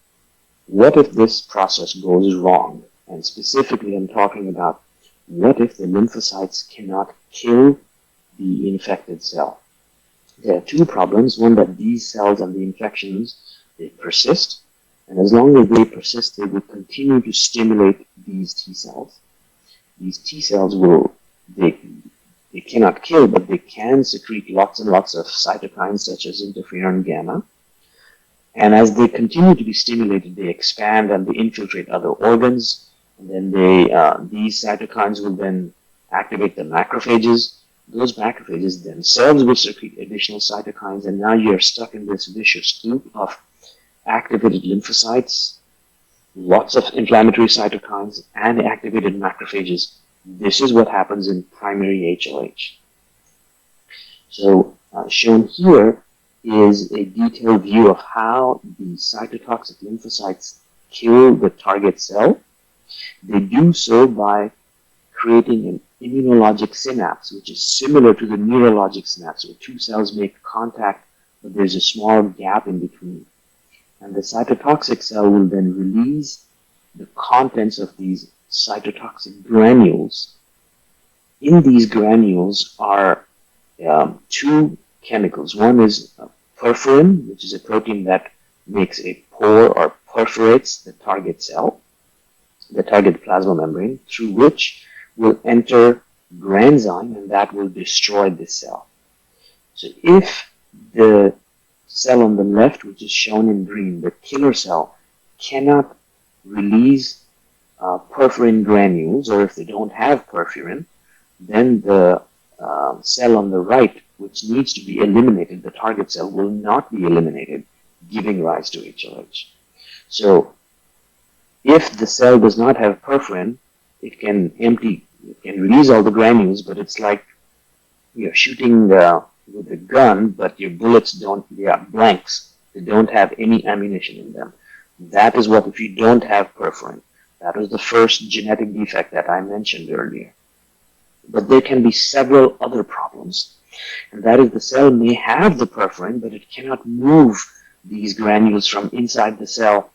what if this process goes wrong? And specifically, I'm talking about what if the lymphocytes cannot kill the infected cell? There are two problems. One, that these cells and the infections, they persist. And as long as they persist, they will continue to stimulate these T cells. These T cells will, they cannot kill, but they can secrete lots and lots of cytokines such as interferon gamma. And as they continue to be stimulated, they expand and they infiltrate other organs. And then these cytokines will then activate the macrophages. Those macrophages themselves will secrete additional cytokines, and now you're stuck in this vicious loop of activated lymphocytes, lots of inflammatory cytokines, and activated macrophages. This is what happens in primary HLH. So shown here is a detailed view of how the cytotoxic lymphocytes kill the target cell. They do so by creating an immunologic synapse, which is similar to the neurologic synapse, where two cells make contact, but there's a small gap in between. And the cytotoxic cell will then release the contents of these cytotoxic granules. In these granules are two chemicals. One is perforin, which is a protein that makes a pore or perforates the target cell, the target plasma membrane, through which will enter granzyme, and that will destroy this cell. So if the cell on the left, which is shown in green, the killer cell, cannot release perforin granules, or if they don't have perforin, then the cell on the right, which needs to be eliminated, the target cell, will not be eliminated, giving rise to HLH. So if the cell does not have perforin, it can release all the granules, but it's like you're shooting with a gun, but your bullets they are blanks. They don't have any ammunition in them. That is what if you don't have perforin. That was the first genetic defect that I mentioned earlier. But there can be several other problems. And that is, the cell may have the perforin, but it cannot move these granules from inside the cell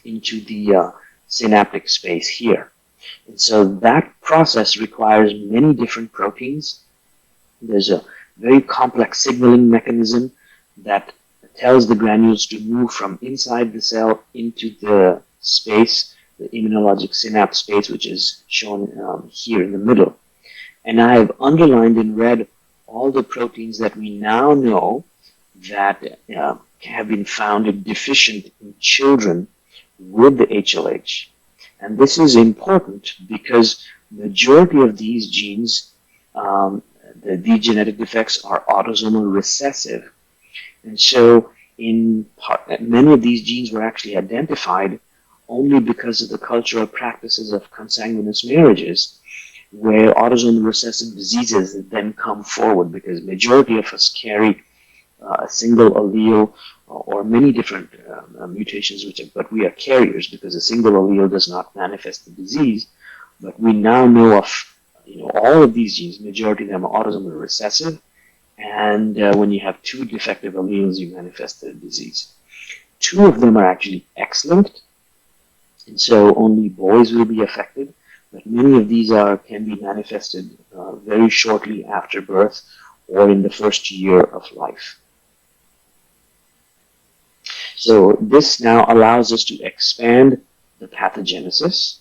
into the synaptic space here. And so that process requires many different proteins. There's a very complex signaling mechanism that tells the granules to move from inside the cell into the space, the immunologic synapse space, which is shown here in the middle. And I have underlined in red all the proteins that we now know that have been found deficient in children with the HLH. And this is important because majority of these genes, the genetic defects, are autosomal recessive. And so many of these genes were actually identified only because of the cultural practices of consanguineous marriages, where autosomal recessive diseases then come forward, because majority of us carry a single allele or many different mutations, but we are carriers because a single allele does not manifest the disease. But we now know of all of these genes, majority of them are autosomal recessive, and when you have two defective alleles, you manifest the disease. Two of them are actually X-linked, and so only boys will be affected, but many of these can be manifested very shortly after birth or in the first year of life. So this now allows us to expand the pathogenesis.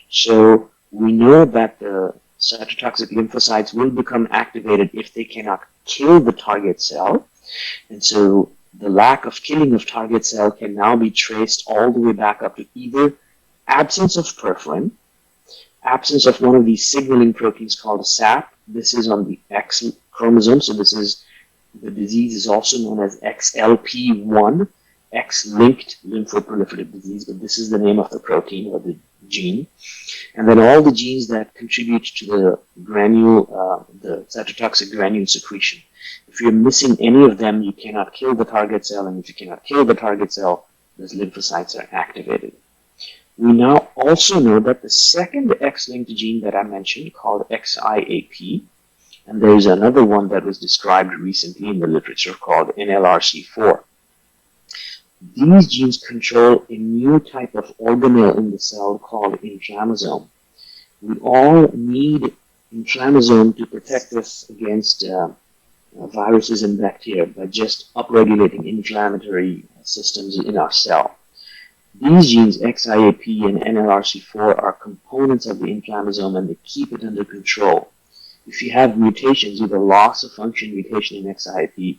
So we know that the cytotoxic lymphocytes will become activated if they cannot kill the target cell. And so the lack of killing of target cell can now be traced all the way back up to either absence of perforin, absence of one of these signaling proteins called SAP. This is on the X chromosome. So the disease is also known as XLP1, X-linked lymphoproliferative disease, but this is the name of the protein or the gene. And then all the genes that contribute to the the cytotoxic granule secretion. If you're missing any of them, you cannot kill the target cell, and if you cannot kill the target cell, those lymphocytes are activated. We now also know that the second X-linked gene that I mentioned, called XIAP, And there is another one that was described recently in the literature called NLRC4. These genes control a new type of organelle in the cell called inflammasome. We all need inflammasome to protect us against viruses and bacteria by just upregulating inflammatory systems in our cell. These genes, XIAP and NLRC4, are components of the inflammasome and they keep it under control. If you have mutations, either loss of function mutation in XIAP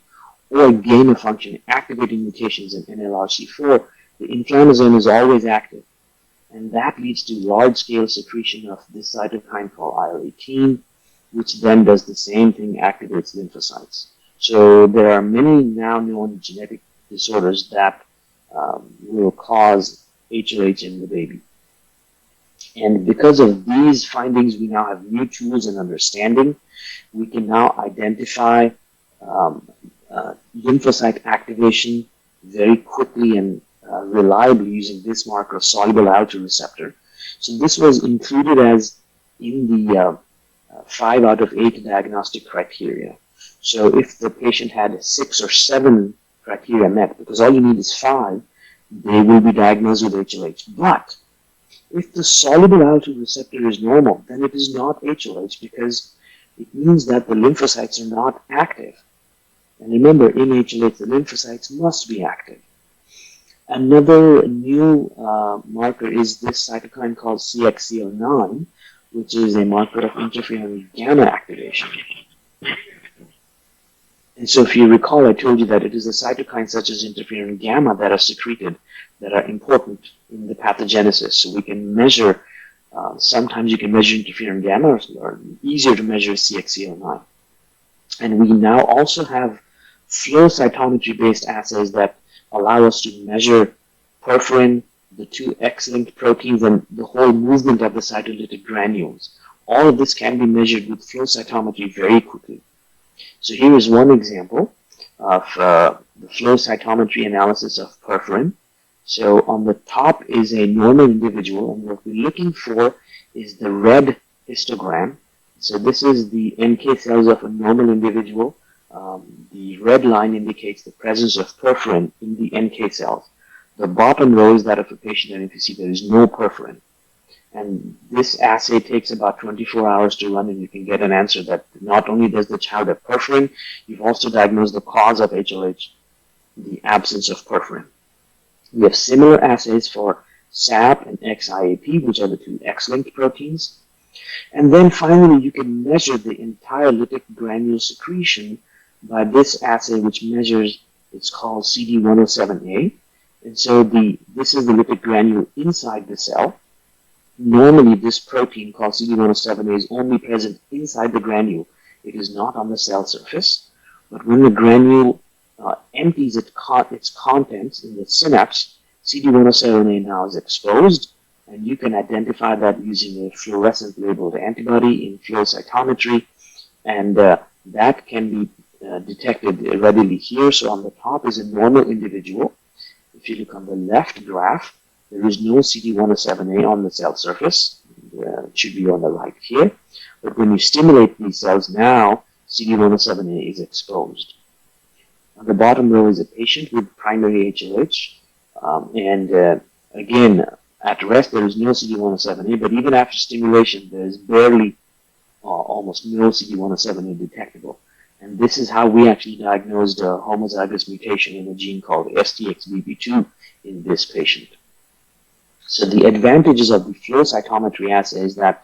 or gain of function activating mutations in NLRC4, the inflammasome is always active. And that leads to large-scale secretion of this cytokine called IL-18, which then does the same thing, activates lymphocytes. So there are many now known genetic disorders that will cause HLH in the baby. And because of these findings, we now have new tools and understanding. We can now identify lymphocyte activation very quickly and reliably using this marker of soluble IL-2 receptor. So this was included as in the 5 out of 8 diagnostic criteria. So if the patient had 6 or 7 criteria met, because all you need is 5, they will be diagnosed with HLH. But if the soluble IL-2 receptor is normal, then it is not HLH because it means that the lymphocytes are not active. And remember, in HLH, the lymphocytes must be active. Another new marker is this cytokine called CXCL9, which is a marker of interferon gamma activation. And so if you recall, I told you that it is the cytokines such as interferon gamma that are secreted that are important in the pathogenesis. So we can measure, sometimes you can measure interferon gamma, or easier to measure CXCL9. And we now also have flow cytometry-based assays that allow us to measure perforin, the 2 X-linked proteins, and the whole movement of the cytolytic granules. All of this can be measured with flow cytometry very quickly. So here is one example of the flow cytometry analysis of perforin. So on the top is a normal individual, and what we're looking for is the red histogram. So this is the NK cells of a normal individual. The red line indicates the presence of perforin in the NK cells. The bottom row is that of a patient, and if you see, there is no perforin. And this assay takes about 24 hours to run, and you can get an answer that not only does the child have perforin, you've also diagnosed the cause of HLH, the absence of perforin. We have similar assays for SAP and XIAP, which are the 2 X-linked proteins. And then finally, you can measure the entire lytic granule secretion by this assay, which measures, it's called CD107A. And so this is the lytic granule inside the cell. Normally, this protein called CD107A is only present inside the granule. It is not on the cell surface. But when the granule empties its contents in the synapse, CD107A now is exposed, and you can identify that using a fluorescent labeled antibody in flow cytometry, and that can be detected readily here. So on the top is a normal individual. If you look on the left graph, there is no CD107A on the cell surface. It should be on the right here. But when you stimulate these cells now, CD107A is exposed. On the bottom row is a patient with primary HLH. Again, at rest, there is no CD107A, but even after stimulation, there is barely, almost no CD107A detectable. And this is how we actually diagnosed a homozygous mutation in a gene called STXBP2 in this patient. So the advantages of the flow cytometry assay is that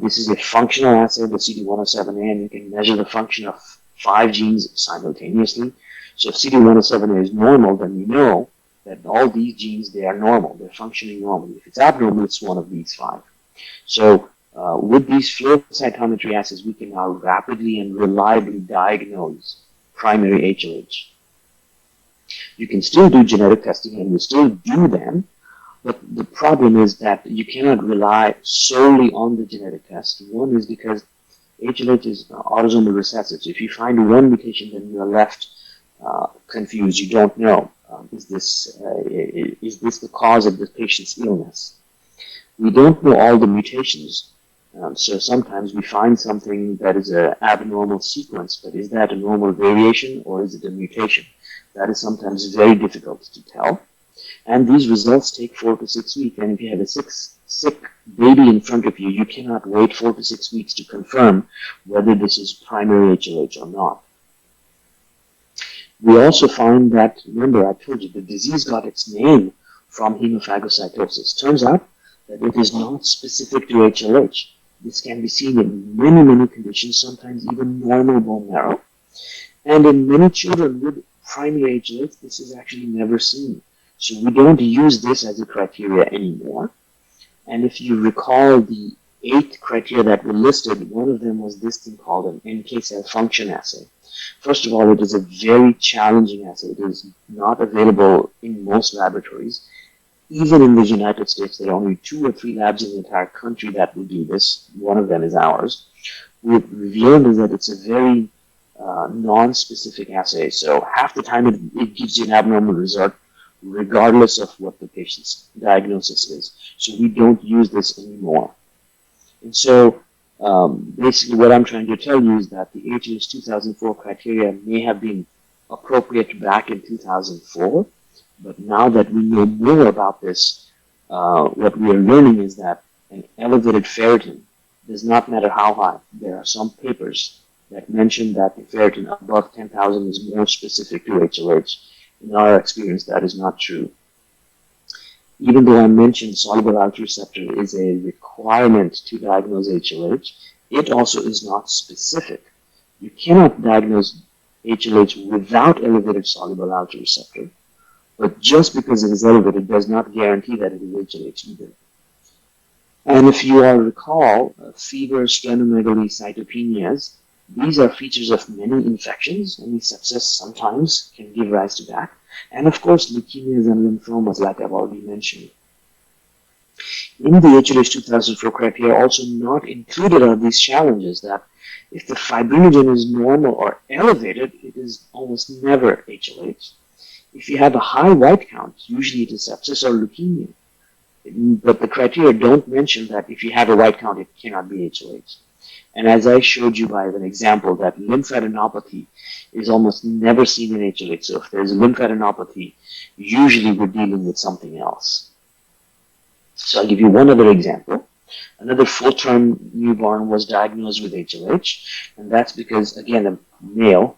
this is a functional assay with CD107A, and you can measure the function of 5 genes simultaneously. So if CD107A is normal, then we know that all these genes, they are normal. They're functioning normally. If it's abnormal, it's one of these 5. So with these flow cytometry assays, we can now rapidly and reliably diagnose primary HLH. You can still do genetic testing, and we still do them, but the problem is that you cannot rely solely on the genetic test. One is because HLH is autosomal recessive. So if you find one mutation, then you are left confused. You don't know, is this the cause of the patient's illness? We don't know all the mutations, So sometimes we find something that is an abnormal sequence, but is that a normal variation or is it a mutation? That is sometimes very difficult to tell. And these results take 4 to 6 weeks. And if you have a sick baby in front of you, you cannot wait 4 to 6 weeks to confirm whether this is primary HLH or not. We also find that, remember I told you, the disease got its name from hemophagocytosis. Turns out that it is not specific to HLH. This can be seen in many conditions, sometimes even normal bone marrow. And in many children with primary HLH, this is actually never seen. So we don't use this as a criteria anymore. And if you recall the 8 criteria that were listed, one of them was this thing called an NK cell function assay. First of all, it is a very challenging assay. It is not available in most laboratories. Even in the United States, there are only 2 or 3 labs in the entire country that will do this. One of them is ours. What we've learned is that it's a very non-specific assay. So half the time it gives you an abnormal result regardless of what the patient's diagnosis is. So we don't use this anymore. And so basically what I'm trying to tell you is that the HLH 2004 criteria may have been appropriate back in 2004, but now that we know more about this, what we are learning is that an elevated ferritin does not matter how high. There are some papers that mention that the ferritin above 10,000 is more specific to HLH. In our experience, that is not true. Even though I mentioned soluble alpha receptor is a requirement to diagnose HLH, it also is not specific. You cannot diagnose HLH without elevated soluble alpha receptor, but just because it is elevated does not guarantee that it is HLH either. And if you all recall, fever, splenomegaly, cytopenias, these are features of many infections, and sepsis sometimes can give rise to that. And of course, leukemias and lymphomas, like I've already mentioned. In the HLH 2004 criteria, also not included are these challenges that if the fibrinogen is normal or elevated, it is almost never HLH. If you have a high white count, usually it is sepsis or leukemia. But the criteria don't mention that if you have a white count, it cannot be HLH. And as I showed you by an example, that lymphadenopathy is almost never seen in HLH. So if there's a lymphadenopathy, usually we're dealing with something else. So I'll give you one other example. Another full-term newborn was diagnosed with HLH, and that's because, again, a male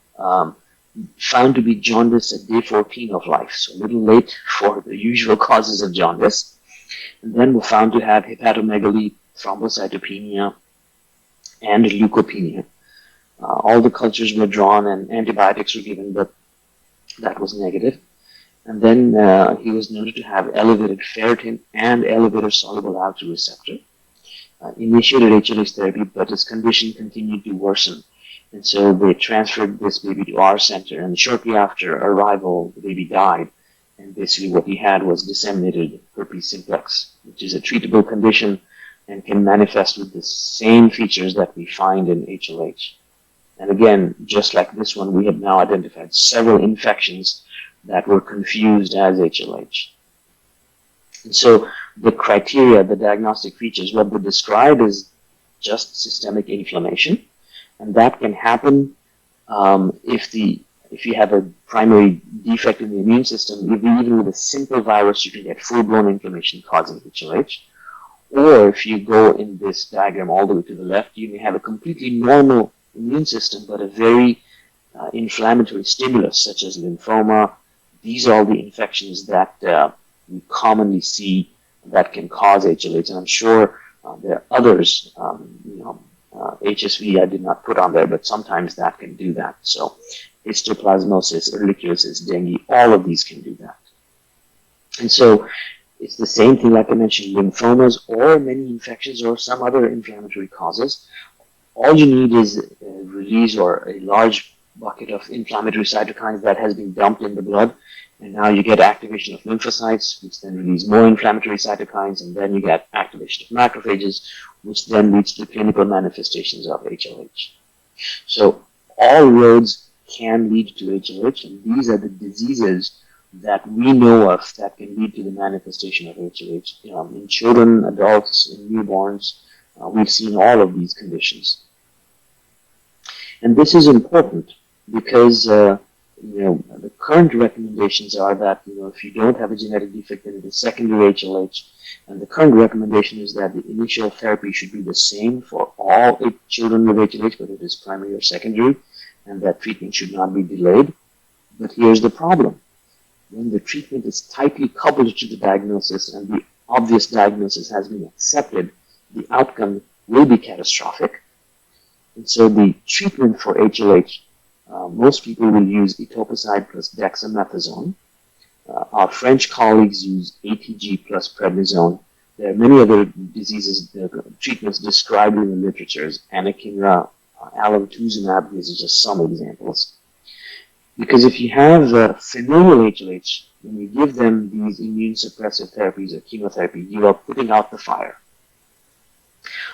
found to be jaundice at day 14 of life, so a little late for the usual causes of jaundice. And then were found to have hepatomegaly, thrombocytopenia, and leukopenia. All the cultures were drawn and antibiotics were given, but that was negative. And then he was noted to have elevated ferritin and elevated soluble alpha receptor. Initiated HLH therapy, but his condition continued to worsen. And so they transferred this baby to our center, and shortly after arrival, the baby died. And basically what he had was disseminated herpes simplex, which is a treatable condition and can manifest with the same features that we find in HLH. And again, just like this one, we have now identified several infections that were confused as HLH. And so the criteria, the diagnostic features, what they describe is just systemic inflammation. And that can happen if you have a primary defect in the immune system. Even with a simple virus, you can get full-blown inflammation causing HLH. Or if you go in this diagram all the way to the left, you may have a completely normal immune system, but a very inflammatory stimulus, such as lymphoma. These are all the infections that we commonly see that can cause HLH. And I'm sure there are others, HSV I did not put on there, but sometimes that can do that. So histoplasmosis, ehrlichiosis, dengue, all of these can do that. And so it's the same thing, like I mentioned, lymphomas or many infections or some other inflammatory causes. All you need is a release or a large bucket of inflammatory cytokines that has been dumped in the blood. And now you get activation of lymphocytes, which then release more inflammatory cytokines, and then you get activation of macrophages, which then leads to clinical manifestations of HLH. So all roads can lead to HLH, and these are the diseases that we know of that can lead to the manifestation of HLH in children, adults, in newborns, We've seen all of these conditions. And this is important because the current recommendations are that if you don't have a genetic defect, then it is secondary HLH. And the current recommendation is that the initial therapy should be the same for all children with HLH, whether it is primary or secondary, and that treatment should not be delayed. But here's the problem. When the treatment is tightly coupled to the diagnosis and the obvious diagnosis has been accepted, the outcome will be catastrophic. And so the treatment for HLH, most people will use etoposide plus dexamethasone. Our French colleagues use ATG plus prednisone. There are many other diseases, treatments described in the literatures. Anakinra, alemtuzumab, these are just some examples. Because if you have familial HLH, when you give them these immune suppressive therapies or chemotherapy, you are putting out the fire.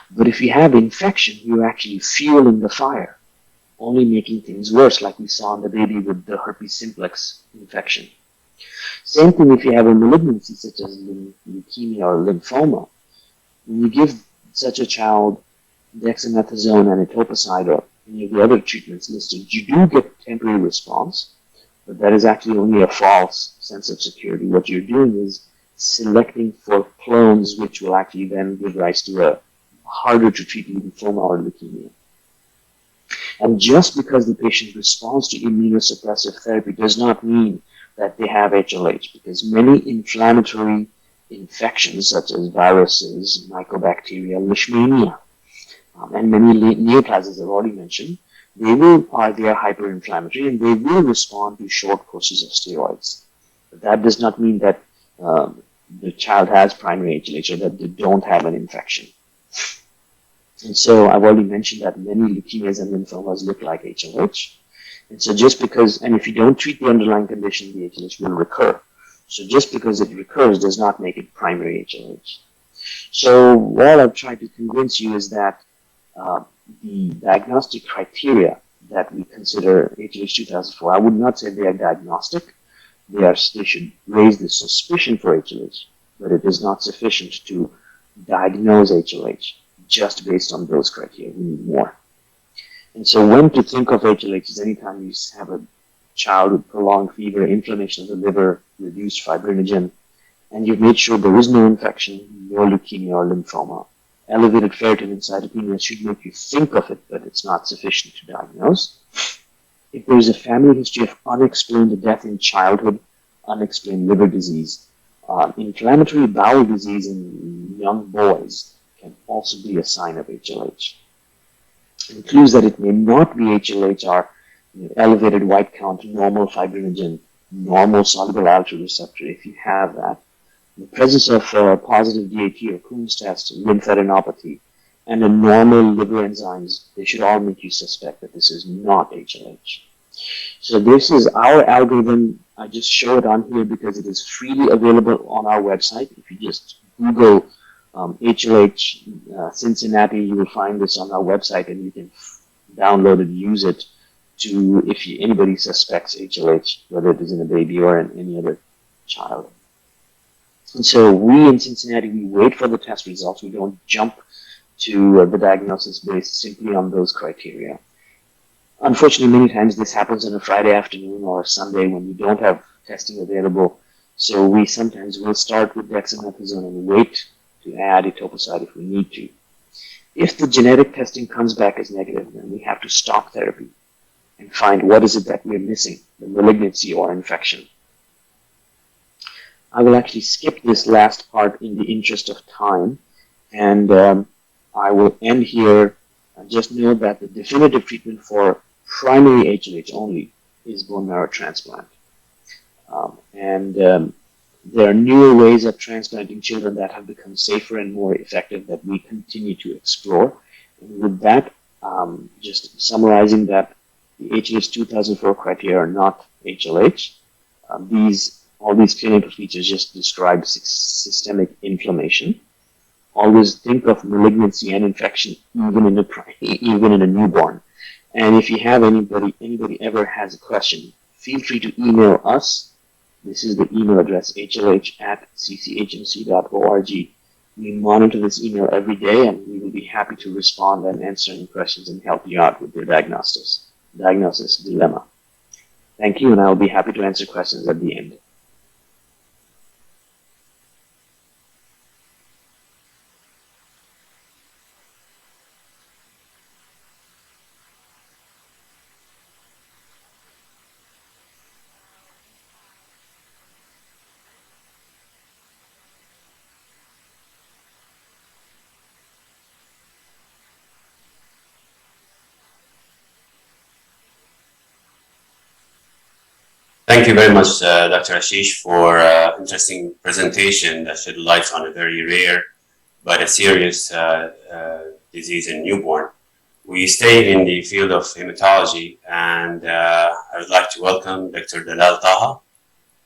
But if you have infection, you're actually fueling the fire, only making things worse, like we saw in the baby with the herpes simplex infection. Same thing if you have a malignancy such as leukemia or lymphoma. When you give such a child dexamethasone and etoposide or any of the other treatments listed, you do get temporary response, but that is actually only a false sense of security. What you're doing is selecting for clones which will actually then give rise to a harder to treat lymphoma or leukemia. And just because the patient responds to immunosuppressive therapy does not mean that they have HLH, because many inflammatory infections such as viruses, mycobacteria, leishmania, and many neoplasms I've already mentioned, they are hyperinflammatory and they will respond to short courses of steroids. But that does not mean that the child has primary HLH or that they don't have an infection. And so I've already mentioned that many leukemias and lymphomas look like HLH. And so just because, and if you don't treat the underlying condition, the HLH will recur. So just because it recurs does not make it primary HLH. So what I've tried to convince you is that the diagnostic criteria that we consider HLH 2004, I would not say they are diagnostic. They should raise the suspicion for HLH, but it is not sufficient to diagnose HLH just based on those criteria. We need more. And so when to think of HLH is anytime you have a child with prolonged fever, inflammation of the liver, reduced fibrinogen, and you've made sure there is no infection, no leukemia or lymphoma. Elevated ferritin and cytopenia should make you think of it, but it's not sufficient to diagnose. If there is a family history of unexplained death in childhood, unexplained liver disease, inflammatory bowel disease in young boys can also be a sign of HLH. Clues that it may not be HLH are elevated white count, normal fibrinogen, normal soluble alpha receptor, if you have that, the presence of positive DAT or Coombs test, lymphadenopathy, and a normal liver enzymes, they should all make you suspect that this is not HLH. So this is our algorithm. I just show it on here because it is freely available on our website. If you just Google HLH Cincinnati, you will find this on our website, and you can download it, use it to, if anybody suspects HLH, whether it is in a baby or in any other child. And so we in Cincinnati, we wait for the test results. We don't jump to the diagnosis based simply on those criteria. Unfortunately, many times this happens on a Friday afternoon or a Sunday when we don't have testing available. So we sometimes will start with dexamethasone and wait to add etoposide if we need to. If the genetic testing comes back as negative, then we have to stop therapy and find what is it that we're missing, the malignancy or infection. I will actually skip this last part in the interest of time, and I will end here. Just know that the definitive treatment for primary HLH only is bone marrow transplant. There are newer ways of transplanting children that have become safer and more effective that we continue to explore. And with that, just summarizing that the HLH 2004 criteria are not HLH. All these clinical features just describe systemic inflammation. Always think of malignancy and infection even in a newborn. And if you have anybody ever has a question, feel free to email us. This is the email address, hlh@cchmc.org. We monitor this email every day, and we will be happy to respond and answer any questions and help you out with your diagnosis dilemma. Thank you, and I will be happy to answer questions at the end. Thank you very much, Dr. Ashish, for interesting presentation that shed light on a very rare but a serious disease in newborn. We stay in the field of hematology, and I would like to welcome Dr. Dalal Taha.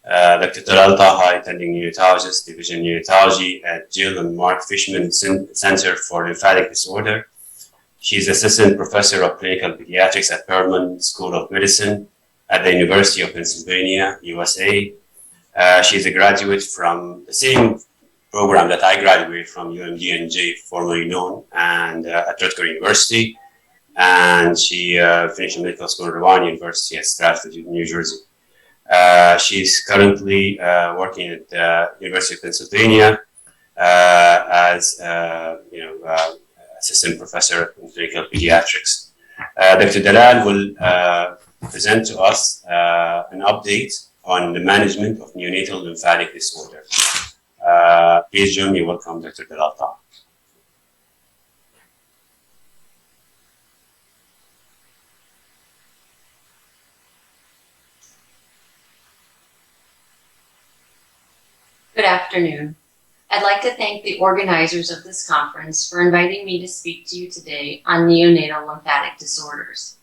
Dr. Dalal Taha, attending neonatologist, division neonatology at Jill and Mark Fishman Center for Lymphatic Disorder. She's assistant professor of clinical pediatrics at Perelman School of Medicine at the University of Pennsylvania, USA. She's a graduate from the same program that I graduated from, UMGNJ, formerly known, and at Rutgers University. And she finished medical school at Rwan University at Stratford, New Jersey. She's currently working at the University of Pennsylvania as assistant professor in clinical pediatrics. Dr. Dalal will present to us an update on the management of neonatal lymphatic disorder. Please join me. Welcome, Dr. Dalal Taha. Good afternoon. I'd like to thank the organizers of this conference for inviting me to speak to you today on neonatal lymphatic disorders.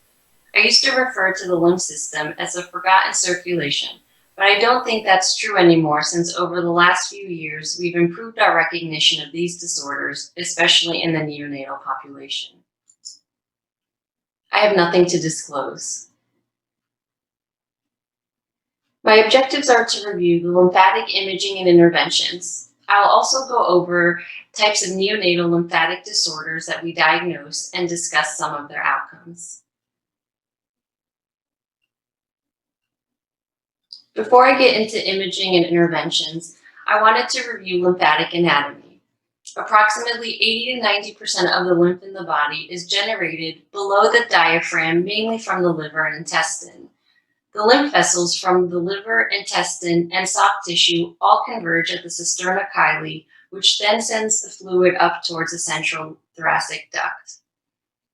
I used to refer to the lymph system as a forgotten circulation, but I don't think that's true anymore, since over the last few years, we've improved our recognition of these disorders, especially in the neonatal population. I have nothing to disclose. My objectives are to review the lymphatic imaging and interventions. I'll also go over types of neonatal lymphatic disorders that we diagnose and discuss some of their outcomes. Before I get into imaging and interventions, I wanted to review lymphatic anatomy. Approximately 80 to 90% of the lymph in the body is generated below the diaphragm, mainly from the liver and intestine. The lymph vessels from the liver, intestine, and soft tissue all converge at the cisterna chyli, which then sends the fluid up towards the central thoracic duct.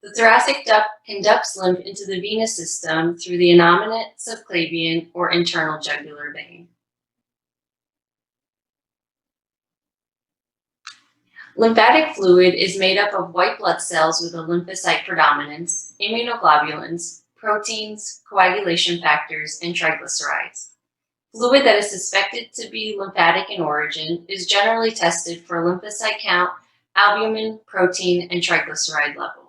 The thoracic duct conducts lymph into the venous system through the innominate, subclavian, or internal jugular vein. Lymphatic fluid is made up of white blood cells with a lymphocyte predominance, immunoglobulins, proteins, coagulation factors, and triglycerides. Fluid that is suspected to be lymphatic in origin is generally tested for lymphocyte count, albumin, protein, and triglyceride level.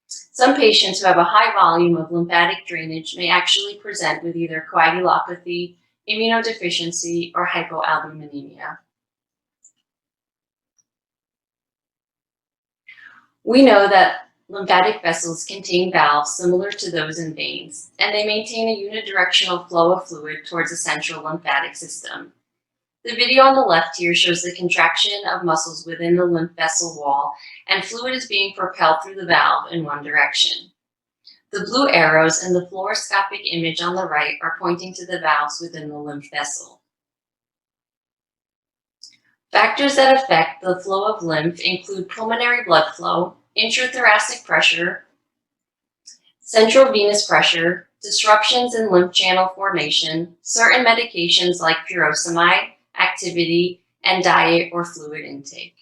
Some patients who have a high volume of lymphatic drainage may actually present with either coagulopathy, immunodeficiency, or hypoalbuminemia. We know that lymphatic vessels contain valves similar to those in veins, and they maintain a unidirectional flow of fluid towards the central lymphatic system. The video on the left here shows the contraction of muscles within the lymph vessel wall, and fluid is being propelled through the valve in one direction. The blue arrows in the fluoroscopic image on the right are pointing to the valves within the lymph vessel. Factors that affect the flow of lymph include pulmonary blood flow, intrathoracic pressure, central venous pressure, disruptions in lymph channel formation, certain medications like furosemide, activity, and diet or fluid intake.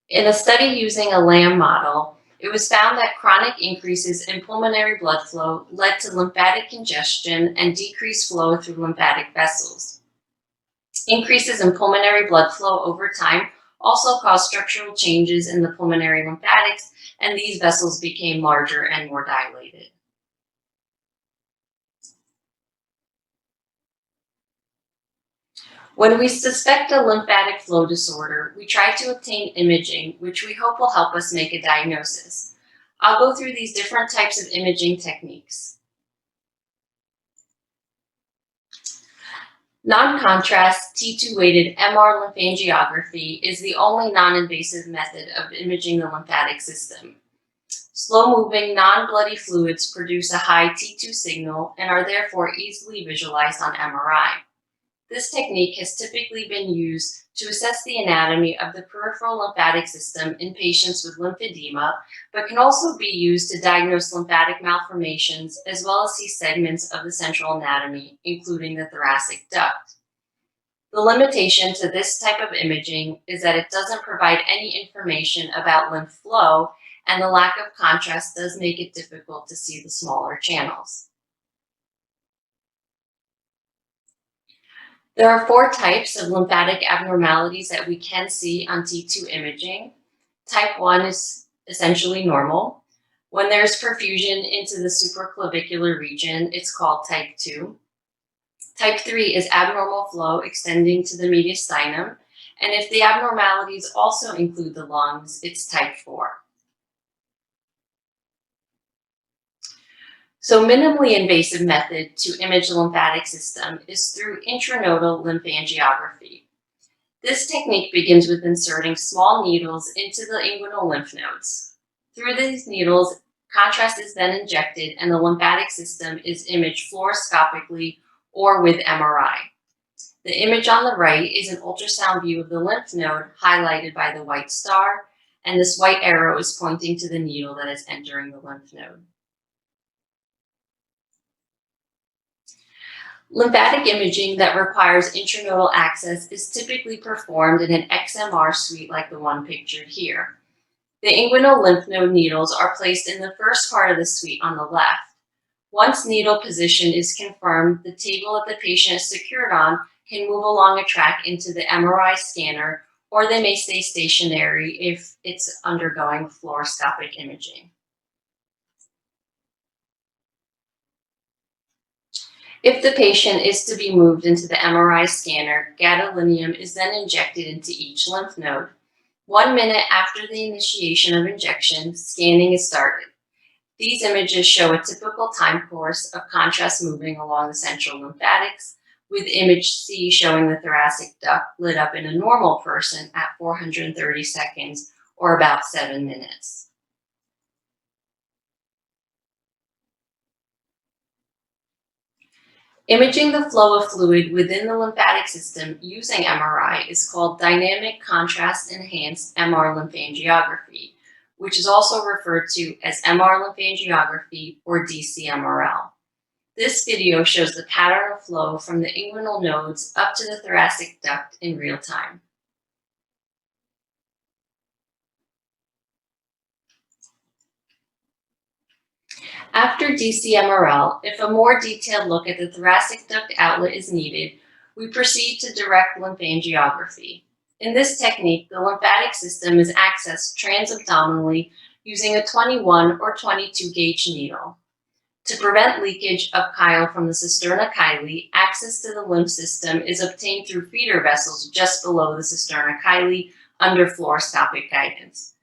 In a study using a lamb model, it was found that chronic increases in pulmonary blood flow led to lymphatic congestion and decreased flow through lymphatic vessels. Increases in pulmonary blood flow over time also caused structural changes in the pulmonary lymphatics, and these vessels became larger and more dilated. When we suspect a lymphatic flow disorder, we try to obtain imaging, which we hope will help us make a diagnosis. I'll go through these different types of imaging techniques. Non-contrast T2-weighted MR lymphangiography is the only non-invasive method of imaging the lymphatic system. Slow-moving, non-bloody fluids produce a high T2 signal and are therefore easily visualized on MRI. This technique has typically been used to assess the anatomy of the peripheral lymphatic system in patients with lymphedema, but can also be used to diagnose lymphatic malformations as well as see segments of the central anatomy, including the thoracic duct. The limitation to this type of imaging is that it doesn't provide any information about lymph flow, and the lack of contrast does make it difficult to see the smaller channels. There are 4 types of lymphatic abnormalities that we can see on T2 imaging. Type 1 is essentially normal. When there's perfusion into the supraclavicular region, it's called type 2. Type 3 is abnormal flow extending to the mediastinum, and if the abnormalities also include the lungs, it's type 4. So minimally invasive method to image the lymphatic system is through intranodal lymphangiography. This technique begins with inserting small needles into the inguinal lymph nodes. Through these needles, contrast is then injected and the lymphatic system is imaged fluoroscopically or with MRI. The image on the right is an ultrasound view of the lymph node highlighted by the white star, and this white arrow is pointing to the needle that is entering the lymph node. Lymphatic imaging that requires intranodal access is typically performed in an XMR suite like the one pictured here. The inguinal lymph node needles are placed in the first part of the suite on the left. Once needle position is confirmed, the table that the patient is secured on can move along a track into the MRI scanner, or they may stay stationary if it's undergoing fluoroscopic imaging. If the patient is to be moved into the MRI scanner, gadolinium is then injected into each lymph node. 1 minute after the initiation of injection, scanning is started. These images show a typical time course of contrast moving along the central lymphatics, with image C showing the thoracic duct lit up in a normal person at 430 seconds, or about 7 minutes. Imaging the flow of fluid within the lymphatic system using MRI is called dynamic contrast enhanced MR lymphangiography, which is also referred to as MR lymphangiography or DCMRL. This video shows the pattern of flow from the inguinal nodes up to the thoracic duct in real time. After DCMRL, if a more detailed look at the thoracic duct outlet is needed, we proceed to direct lymphangiography. In this technique, the lymphatic system is accessed transabdominally using a 21 or 22 gauge needle. To prevent leakage of chyle from the cisterna chyli, access to the lymph system is obtained through feeder vessels just below the cisterna chyli under fluoroscopic guidance.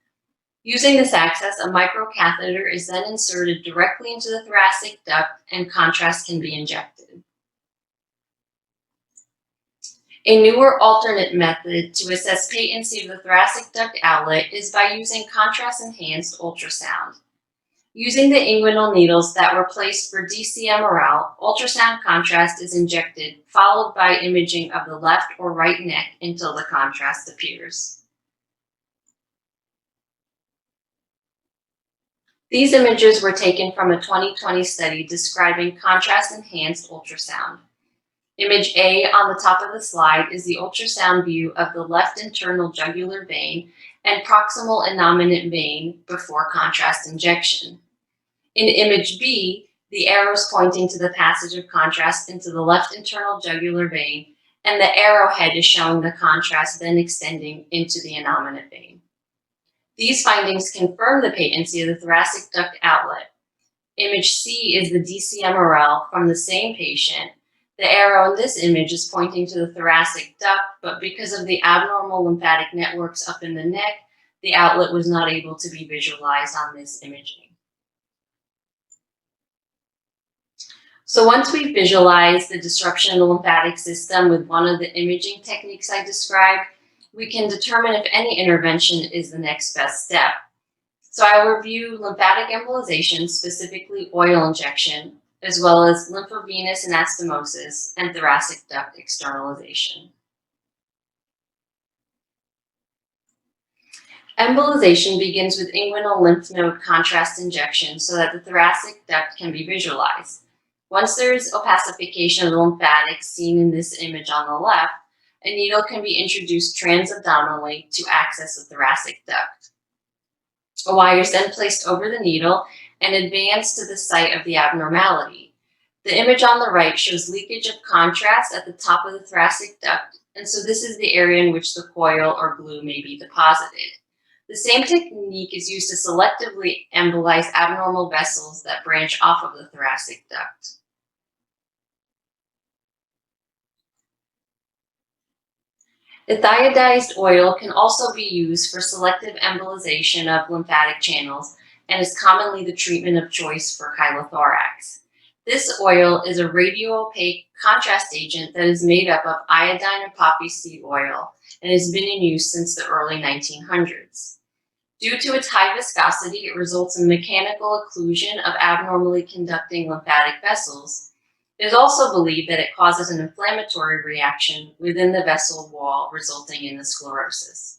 Using this access, a microcatheter is then inserted directly into the thoracic duct and contrast can be injected. A newer alternate method to assess patency of the thoracic duct outlet is by using contrast-enhanced ultrasound. Using the inguinal needles that were placed for DCMRL, ultrasound contrast is injected, followed by imaging of the left or right neck until the contrast appears. These images were taken from a 2020 study describing contrast-enhanced ultrasound. Image A on the top of the slide is the ultrasound view of the left internal jugular vein and proximal innominate vein before contrast injection. In image B, the arrows pointing to the passage of contrast into the left internal jugular vein, and the arrowhead is showing the contrast then extending into the innominate vein. These findings confirm the patency of the thoracic duct outlet. Image C is the DCMRL from the same patient. The arrow in this image is pointing to the thoracic duct, but because of the abnormal lymphatic networks up in the neck, the outlet was not able to be visualized on this imaging. So once we visualize the disruption of the lymphatic system with one of the imaging techniques I described, we can determine if any intervention is the next best step. So I will review lymphatic embolization, specifically oil injection, as well as lymphovenous anastomosis and thoracic duct externalization. Embolization begins with inguinal lymph node contrast injection so that the thoracic duct can be visualized. Once there is opacification of the lymphatics seen in this image on the left, a needle can be introduced transabdominally to access the thoracic duct. A wire is then placed over the needle and advanced to the site of the abnormality. The image on the right shows leakage of contrast at the top of the thoracic duct, and so this is the area in which the coil or glue may be deposited. The same technique is used to selectively embolize abnormal vessels that branch off of the thoracic duct. Ethiodized oil can also be used for selective embolization of lymphatic channels and is commonly the treatment of choice for chylothorax. This oil is a radiopaque contrast agent that is made up of iodine and poppy seed oil and has been in use since the early 1900s. Due to its high viscosity, it results in mechanical occlusion of abnormally conducting lymphatic vessels. It is also believed that it causes an inflammatory reaction within the vessel wall, resulting in the sclerosis.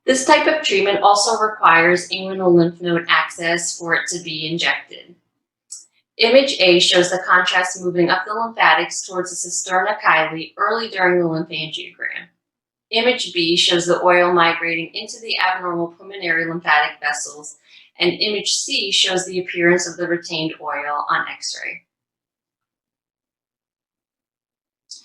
This type of treatment also requires inguinal lymph node access for it to be injected. Image A shows the contrast moving up the lymphatics towards the cisterna chyli early during the lymphangiogram. Image B shows the oil migrating into the abnormal pulmonary lymphatic vessels, and image C shows the appearance of the retained oil on X-ray.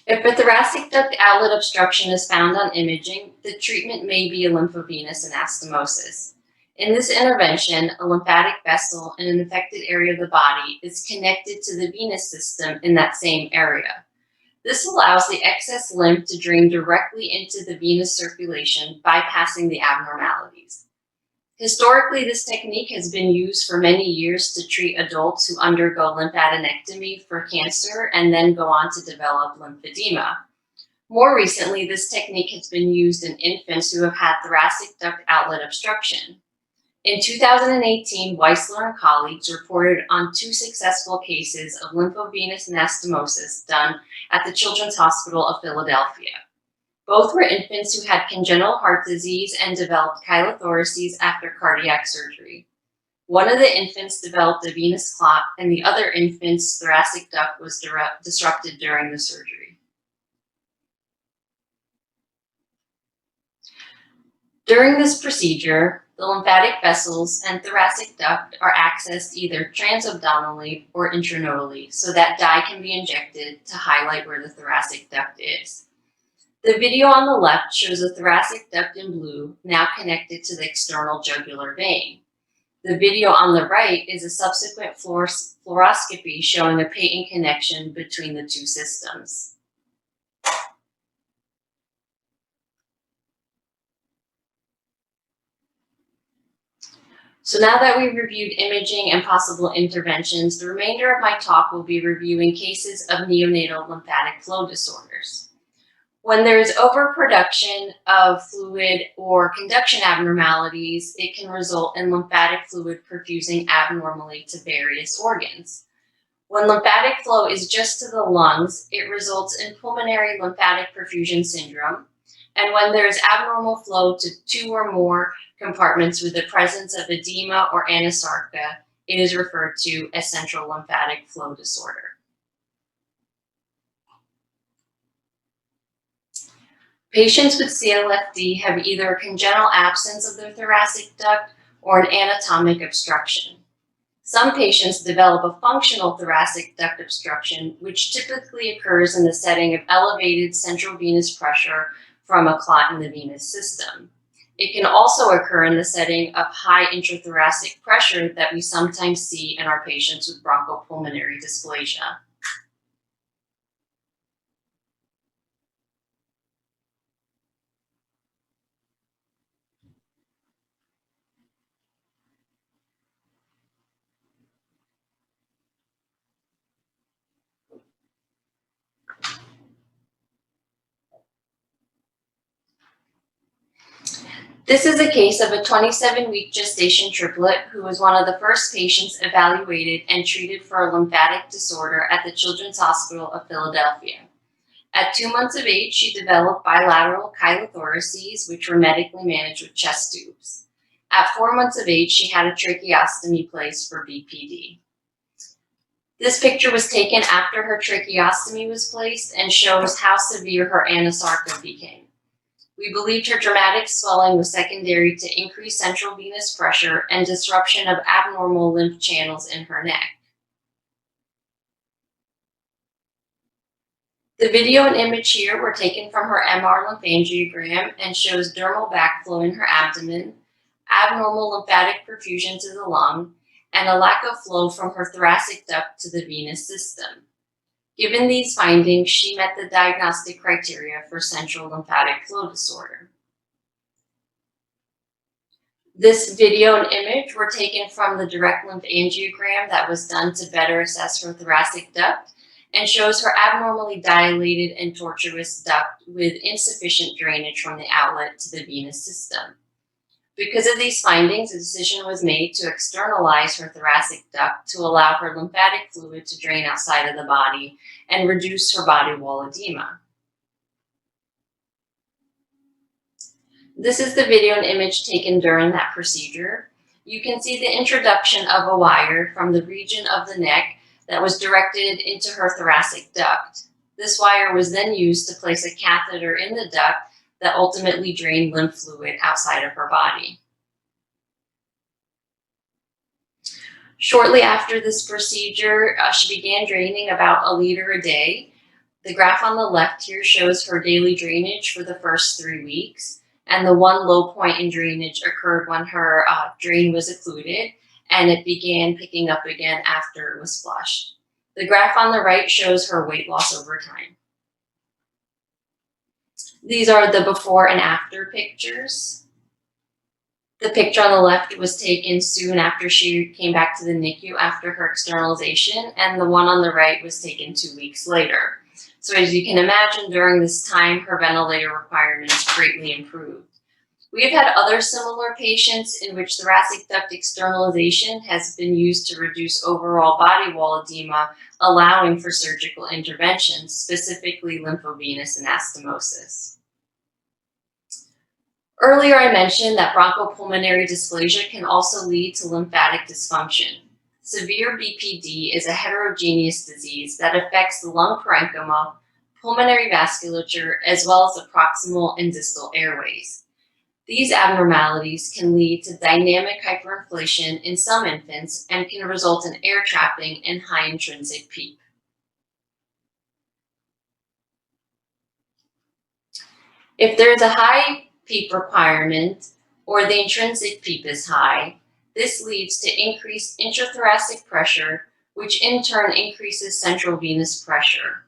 If a thoracic duct outlet obstruction is found on imaging, the treatment may be a lymphovenous anastomosis. In this intervention, a lymphatic vessel in an affected area of the body is connected to the venous system in that same area. This allows the excess lymph to drain directly into the venous circulation, bypassing the abnormalities. Historically, this technique has been used for many years to treat adults who undergo lymphadenectomy for cancer and then go on to develop lymphedema. More recently, this technique has been used in infants who have had thoracic duct outlet obstruction. In 2018, Weissler and colleagues reported on 2 successful cases of lymphovenous anastomosis done at the Children's Hospital of Philadelphia. Both were infants who had congenital heart disease and developed chylothoraces after cardiac surgery. One of the infants developed a venous clot, and the other infant's thoracic duct was disrupted during the surgery. During this procedure, the lymphatic vessels and thoracic duct are accessed either transabdominally or intranodally, so that dye can be injected to highlight where the thoracic duct is. The video on the left shows a thoracic duct in blue, now connected to the external jugular vein. The video on the right is a subsequent fluoroscopy showing a patent connection between the 2 systems. So now that we've reviewed imaging and possible interventions, the remainder of my talk will be reviewing cases of neonatal lymphatic flow disorders. When there is overproduction of fluid or conduction abnormalities, it can result in lymphatic fluid perfusing abnormally to various organs. When lymphatic flow is just to the lungs, it results in pulmonary lymphatic perfusion syndrome. And when there is abnormal flow to 2 or more compartments with the presence of edema or anasarca, it is referred to as central lymphatic flow disorder. Patients with CLFD have either a congenital absence of their thoracic duct or an anatomic obstruction. Some patients develop a functional thoracic duct obstruction, which typically occurs in the setting of elevated central venous pressure from a clot in the venous system. It can also occur in the setting of high intrathoracic pressure that we sometimes see in our patients with bronchopulmonary dysplasia. This is a case of a 27-week gestation triplet who was one of the first patients evaluated and treated for a lymphatic disorder at the Children's Hospital of Philadelphia. At 2 months of age, she developed bilateral chylothoraces, which were medically managed with chest tubes. At 4 months of age, she had a tracheostomy placed for BPD. This picture was taken after her tracheostomy was placed and shows how severe her anasarca became. We believed her dramatic swelling was secondary to increased central venous pressure and disruption of abnormal lymph channels in her neck. The video and image here were taken from her MR lymphangiogram and shows dermal backflow in her abdomen, abnormal lymphatic perfusion to the lung, and a lack of flow from her thoracic duct to the venous system. Given these findings, she met the diagnostic criteria for central lymphatic flow disorder. This video and image were taken from the direct lymph angiogram that was done to better assess her thoracic duct and shows her abnormally dilated and tortuous duct with insufficient drainage from the outlet to the venous system. Because of these findings, a decision was made to externalize her thoracic duct to allow her lymphatic fluid to drain outside of the body and reduce her body wall edema. This is the video and image taken during that procedure. You can see the introduction of a wire from the region of the neck that was directed into her thoracic duct. This wire was then used to place a catheter in the duct that ultimately drained lymph fluid outside of her body. Shortly after this procedure, she began draining about 1 liter a day. The graph on the left here shows her daily drainage for the first 3 weeks, and the one low point in drainage occurred when her drain was occluded, and it began picking up again after it was flushed. The graph on the right shows her weight loss over time. These are the before and after pictures. The picture on the left was taken soon after she came back to the NICU after her externalization, and the one on the right was taken 2 weeks later. So as you can imagine, during this time, her ventilator requirements greatly improved. We have had other similar patients in which thoracic duct externalization has been used to reduce overall body wall edema, allowing for surgical interventions, specifically lymphovenous anastomosis. Earlier, I mentioned that bronchopulmonary dysplasia can also lead to lymphatic dysfunction. Severe BPD is a heterogeneous disease that affects the lung parenchyma, pulmonary vasculature, as well as the proximal and distal airways. These abnormalities can lead to dynamic hyperinflation in some infants and can result in air trapping and high intrinsic PEEP. If there is a high PEEP requirement or the intrinsic PEEP is high, this leads to increased intrathoracic pressure, which in turn increases central venous pressure.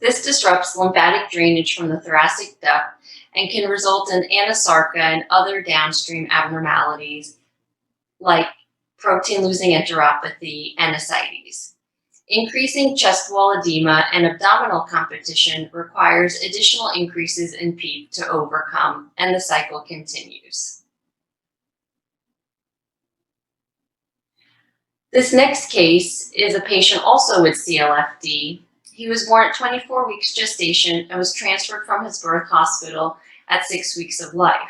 This disrupts lymphatic drainage from the thoracic duct and can result in anasarca and other downstream abnormalities like protein-losing enteropathy and ascites. Increasing chest wall edema and abdominal competition requires additional increases in PEEP to overcome, and the cycle continues. This next case is a patient also with CLFD. He was born at 24 weeks gestation and was transferred from his birth hospital at 6 weeks of life.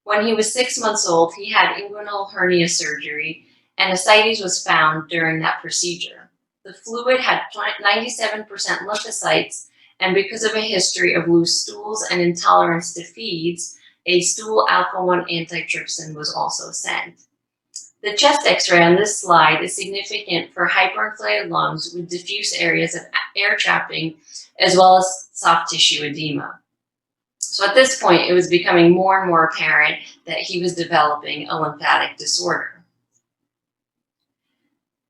When he was 6 months old, he had inguinal hernia surgery, and ascites was found during that procedure. The fluid had 97% lymphocytes, and because of a history of loose stools and intolerance to feeds, a stool alpha-1 antitrypsin was also sent. The chest x-ray on this slide is significant for hyperinflated lungs with diffuse areas of air trapping, as well as soft tissue edema. So at this point, it was becoming more and more apparent that he was developing a lymphatic disorder.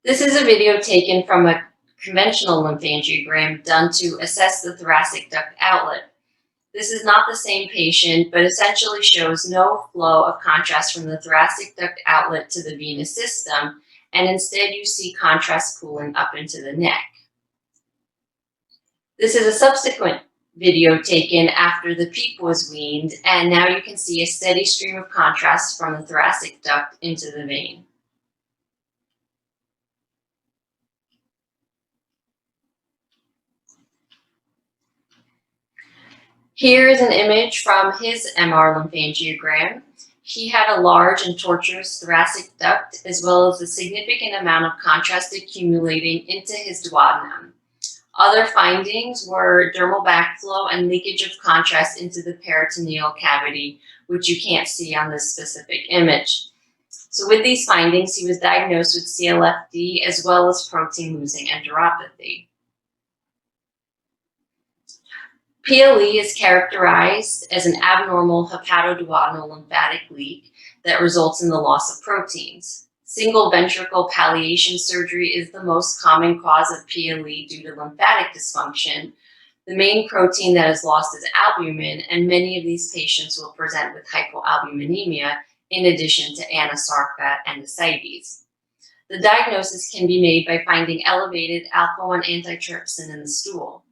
This is a video taken from a conventional lymphangiogram done to assess the thoracic duct outlet. This is not the same patient, but essentially shows no flow of contrast from the thoracic duct outlet to the venous system, and instead you see contrast pooling up into the neck. This is a subsequent video taken after the PEEP was weaned, and now you can see a steady stream of contrast from the thoracic duct into the vein. Here is an image from his MR lymphangiogram. He had a large and tortuous thoracic duct, as well as a significant amount of contrast accumulating into his duodenum. Other findings were dermal backflow and leakage of contrast into the peritoneal cavity, which you can't see on this specific image. So with these findings, he was diagnosed with CLFD as well as protein-losing enteropathy. PLE is characterized as an abnormal hepatoduodenal lymphatic leak that results in the loss of proteins. Single ventricle palliation surgery is the most common cause of PLE due to lymphatic dysfunction. The main protein that is lost is albumin, and many of these patients will present with hypoalbuminemia in addition to anasarca and ascites. The diagnosis can be made by finding elevated alpha-1 antitrypsin in the stool.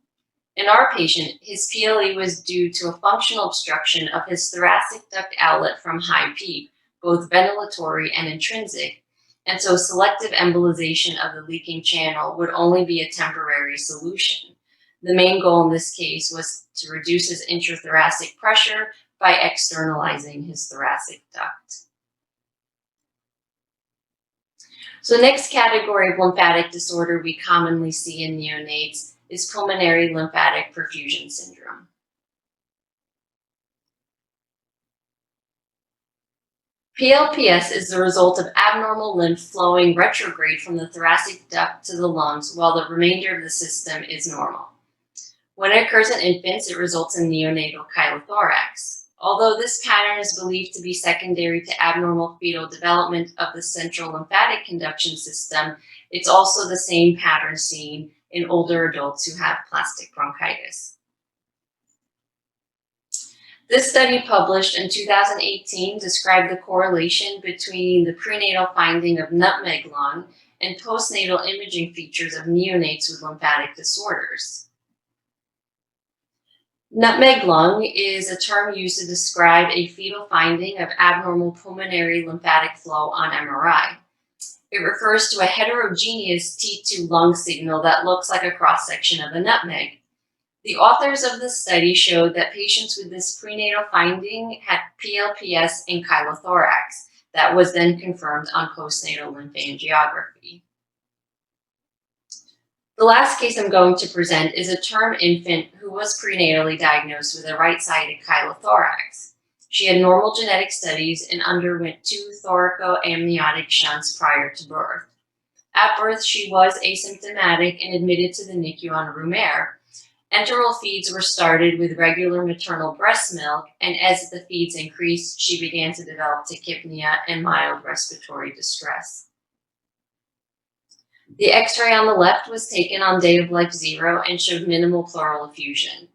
In our patient, his PLE was due to a functional obstruction of his thoracic duct outlet from high PEEP, both ventilatory and intrinsic, and so selective embolization of the leaking channel would only be a temporary solution. The main goal in this case was to reduce his intrathoracic pressure by externalizing his thoracic duct. So the next category of lymphatic disorder we commonly see in neonates is pulmonary lymphatic perfusion syndrome. PLPS is the result of abnormal lymph flowing retrograde from the thoracic duct to the lungs while the remainder of the system is normal. When it occurs in infants, it results in neonatal chylothorax. Although this pattern is believed to be secondary to abnormal fetal development of the central lymphatic conduction system, it's also the same pattern seen in older adults who have plastic bronchitis. This study, published in 2018, described the correlation between the prenatal finding of nutmeg lung and postnatal imaging features of neonates with lymphatic disorders. Nutmeg lung is a term used to describe a fetal finding of abnormal pulmonary lymphatic flow on MRI. It refers to a heterogeneous T2 lung signal that looks like a cross-section of a nutmeg. The authors of the study showed that patients with this prenatal finding had PLPS and chylothorax that was then confirmed on postnatal lymphangiography. The last case I'm going to present is a term infant who was prenatally diagnosed with a right-sided chylothorax. She had normal genetic studies and underwent 2 thoracoamniotic shunts prior to birth. At birth, she was asymptomatic and admitted to the NICU on room air. Enteral feeds were started with regular maternal breast milk, and as the feeds increased, she began to develop tachypnea and mild respiratory distress. The X-ray on the left was taken on day of life 0 and showed minimal pleural effusion.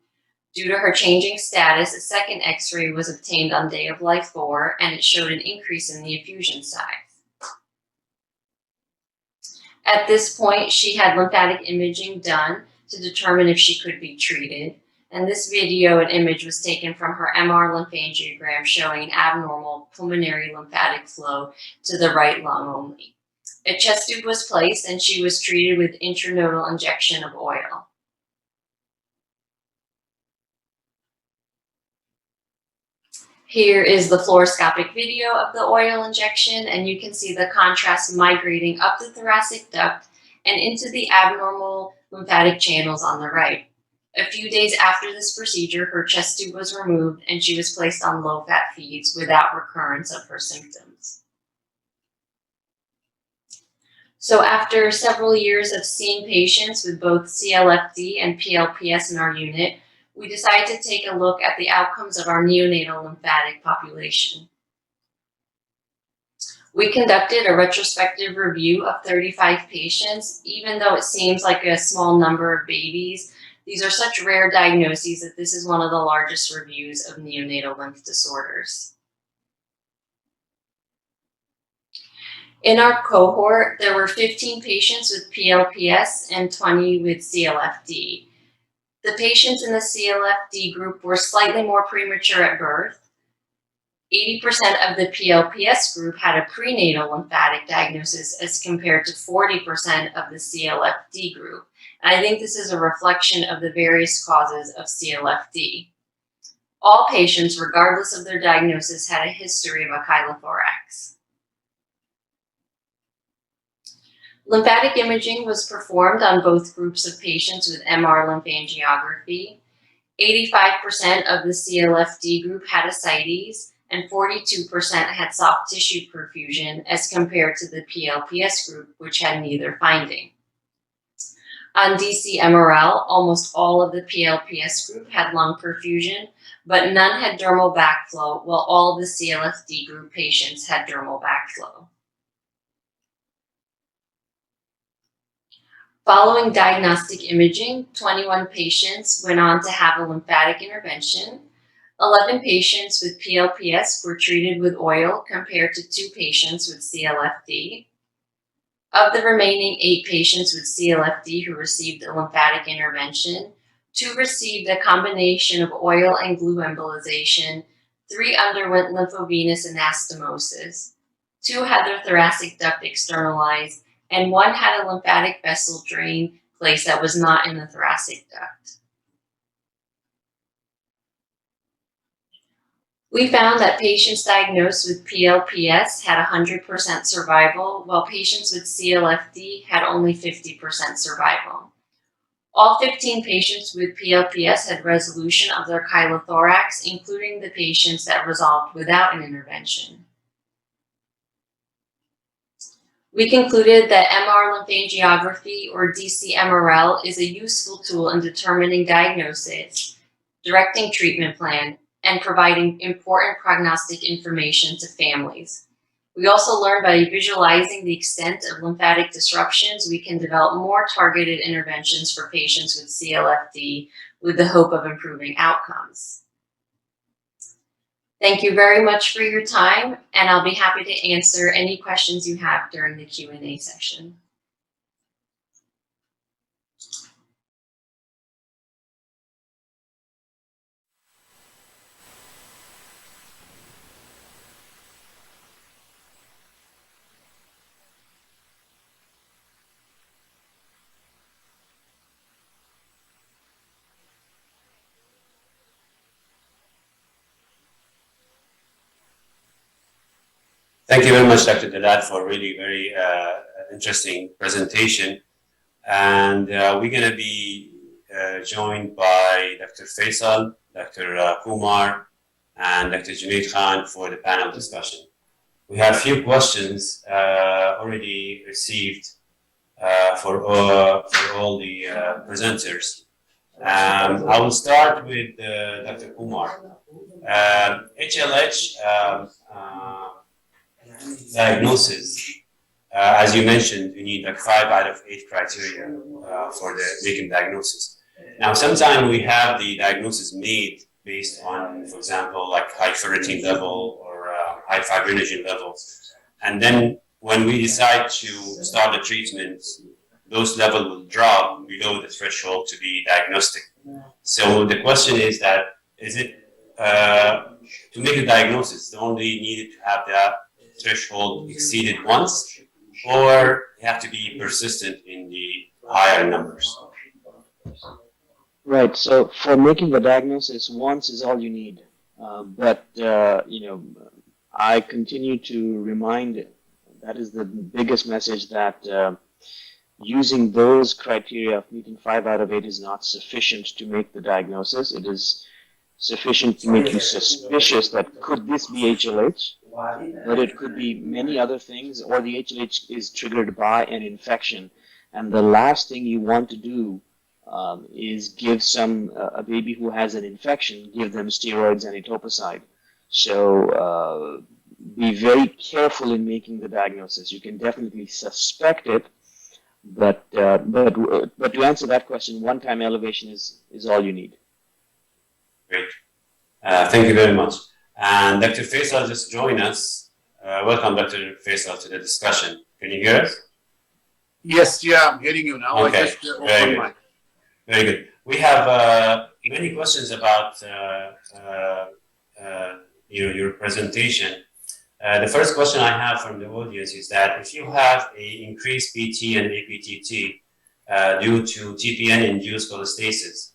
Due to her changing status, a second X-ray was obtained on day of life 4, and it showed an increase in the effusion size. At this point, she had lymphatic imaging done to determine if she could be treated, and this video and image was taken from her MR lymphangiogram showing abnormal pulmonary lymphatic flow to the right lung only. A chest tube was placed, and she was treated with intranodal injection of oil. Here is the fluoroscopic video of the oil injection, and you can see the contrast migrating up the thoracic duct and into the abnormal lymphatic channels on the right. A few days after this procedure, her chest tube was removed and she was placed on low-fat feeds without recurrence of her symptoms. So after several years of seeing patients with both CLFD and PLPS in our unit, we decided to take a look at the outcomes of our neonatal lymphatic population. We conducted a retrospective review of 35 patients. Even though it seems like a small number of babies, these are such rare diagnoses that this is one of the largest reviews of neonatal lymph disorders. In our cohort, there were 15 patients with PLPS and 20 with CLFD. The patients in the CLFD group were slightly more premature at birth. 80% of the PLPS group had a prenatal lymphatic diagnosis as compared to 40% of the CLFD group. And I think this is a reflection of the various causes of CLFD. All patients, regardless of their diagnosis, had a history of a chylothorax. Lymphatic imaging was performed on both groups of patients with MR lymphangiography. 85% of the CLFD group had ascites, and 42% had soft tissue perfusion as compared to the PLPS group, which had neither finding. On DC-MRL, almost all of the PLPS group had lung perfusion, but none had dermal backflow, while all of the CLFD group patients had dermal backflow. Following diagnostic imaging, 21 patients went on to have a lymphatic intervention. 11 patients with PLPS were treated with oil compared to 2 patients with CLFD. Of the remaining 8 patients with CLFD who received a lymphatic intervention, 2 received a combination of oil and glue embolization, 3 underwent lymphovenous anastomosis, 2 had their thoracic duct externalized, and 1 had a lymphatic vessel drain placed that was not in the thoracic duct. We found that patients diagnosed with PLPS had 100% survival, while patients with CLFD had only 50% survival. All 15 patients with PLPS had resolution of their chylothorax, including the patients that resolved without an intervention. We concluded that MR lymphangiography, or DC-MRL, is a useful tool in determining diagnosis, directing treatment plan, and providing important prognostic information to families. We also learned by visualizing the extent of lymphatic disruptions, we can develop more targeted interventions for patients with CLFD with the hope of improving outcomes. Thank you very much for your time, and I'll be happy to answer any questions you have during the Q&A session. Thank you very much, Dr. Dalal, for really very interesting presentation. And we're going to be joined by Dr. Faisal, Dr. Kumar, and Dr. Junaid Khan for the panel discussion. We have a few questions already received for all the presenters. I will start with Dr. Kumar. HLH diagnosis, as you mentioned, you need like 5 out of 8 criteria for the making diagnosis. Now, sometimes we have the diagnosis made based on, for example, like high ferritin level or high fibrinogen level. And then when we decide to start the treatment, those levels will drop below the threshold to be diagnostic. So the question is that, is it to make a diagnosis, they only needed to have that threshold exceeded once, or you have to be persistent in the higher numbers? Right. So for making the diagnosis, once is all you need. But I continue to remind, that is the biggest message, that using those criteria of meeting 5 out of 8 is not sufficient to make the diagnosis. It is sufficient to make you suspicious that could this be HLH, but it could be many other things, or the HLH is triggered by an infection. And the last thing you want to do is give a baby who has an infection, give them steroids and etoposide. So be very careful in making the diagnosis. You can definitely suspect it, but to answer that question, one-time elevation is all you need. Great. Thank you very much. And Dr. Faisal just joined us. Welcome, Dr. Faisal, to the discussion. Can you hear us? Yes, yeah, I'm hearing you now. Okay, I just opened my. Very good. We have many questions about your presentation. The first question I have from the audience is that if you have an increased PT and APTT due to TPN-induced cholestasis,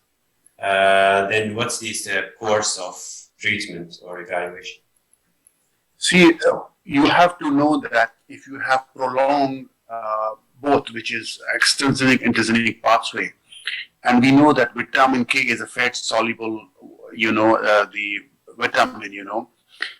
then what's the course of treatment or evaluation? See, you have to know that if you have prolonged both, which is extrinsic intrinsic pathway, and we know that vitamin K is a fat soluble, the vitamin,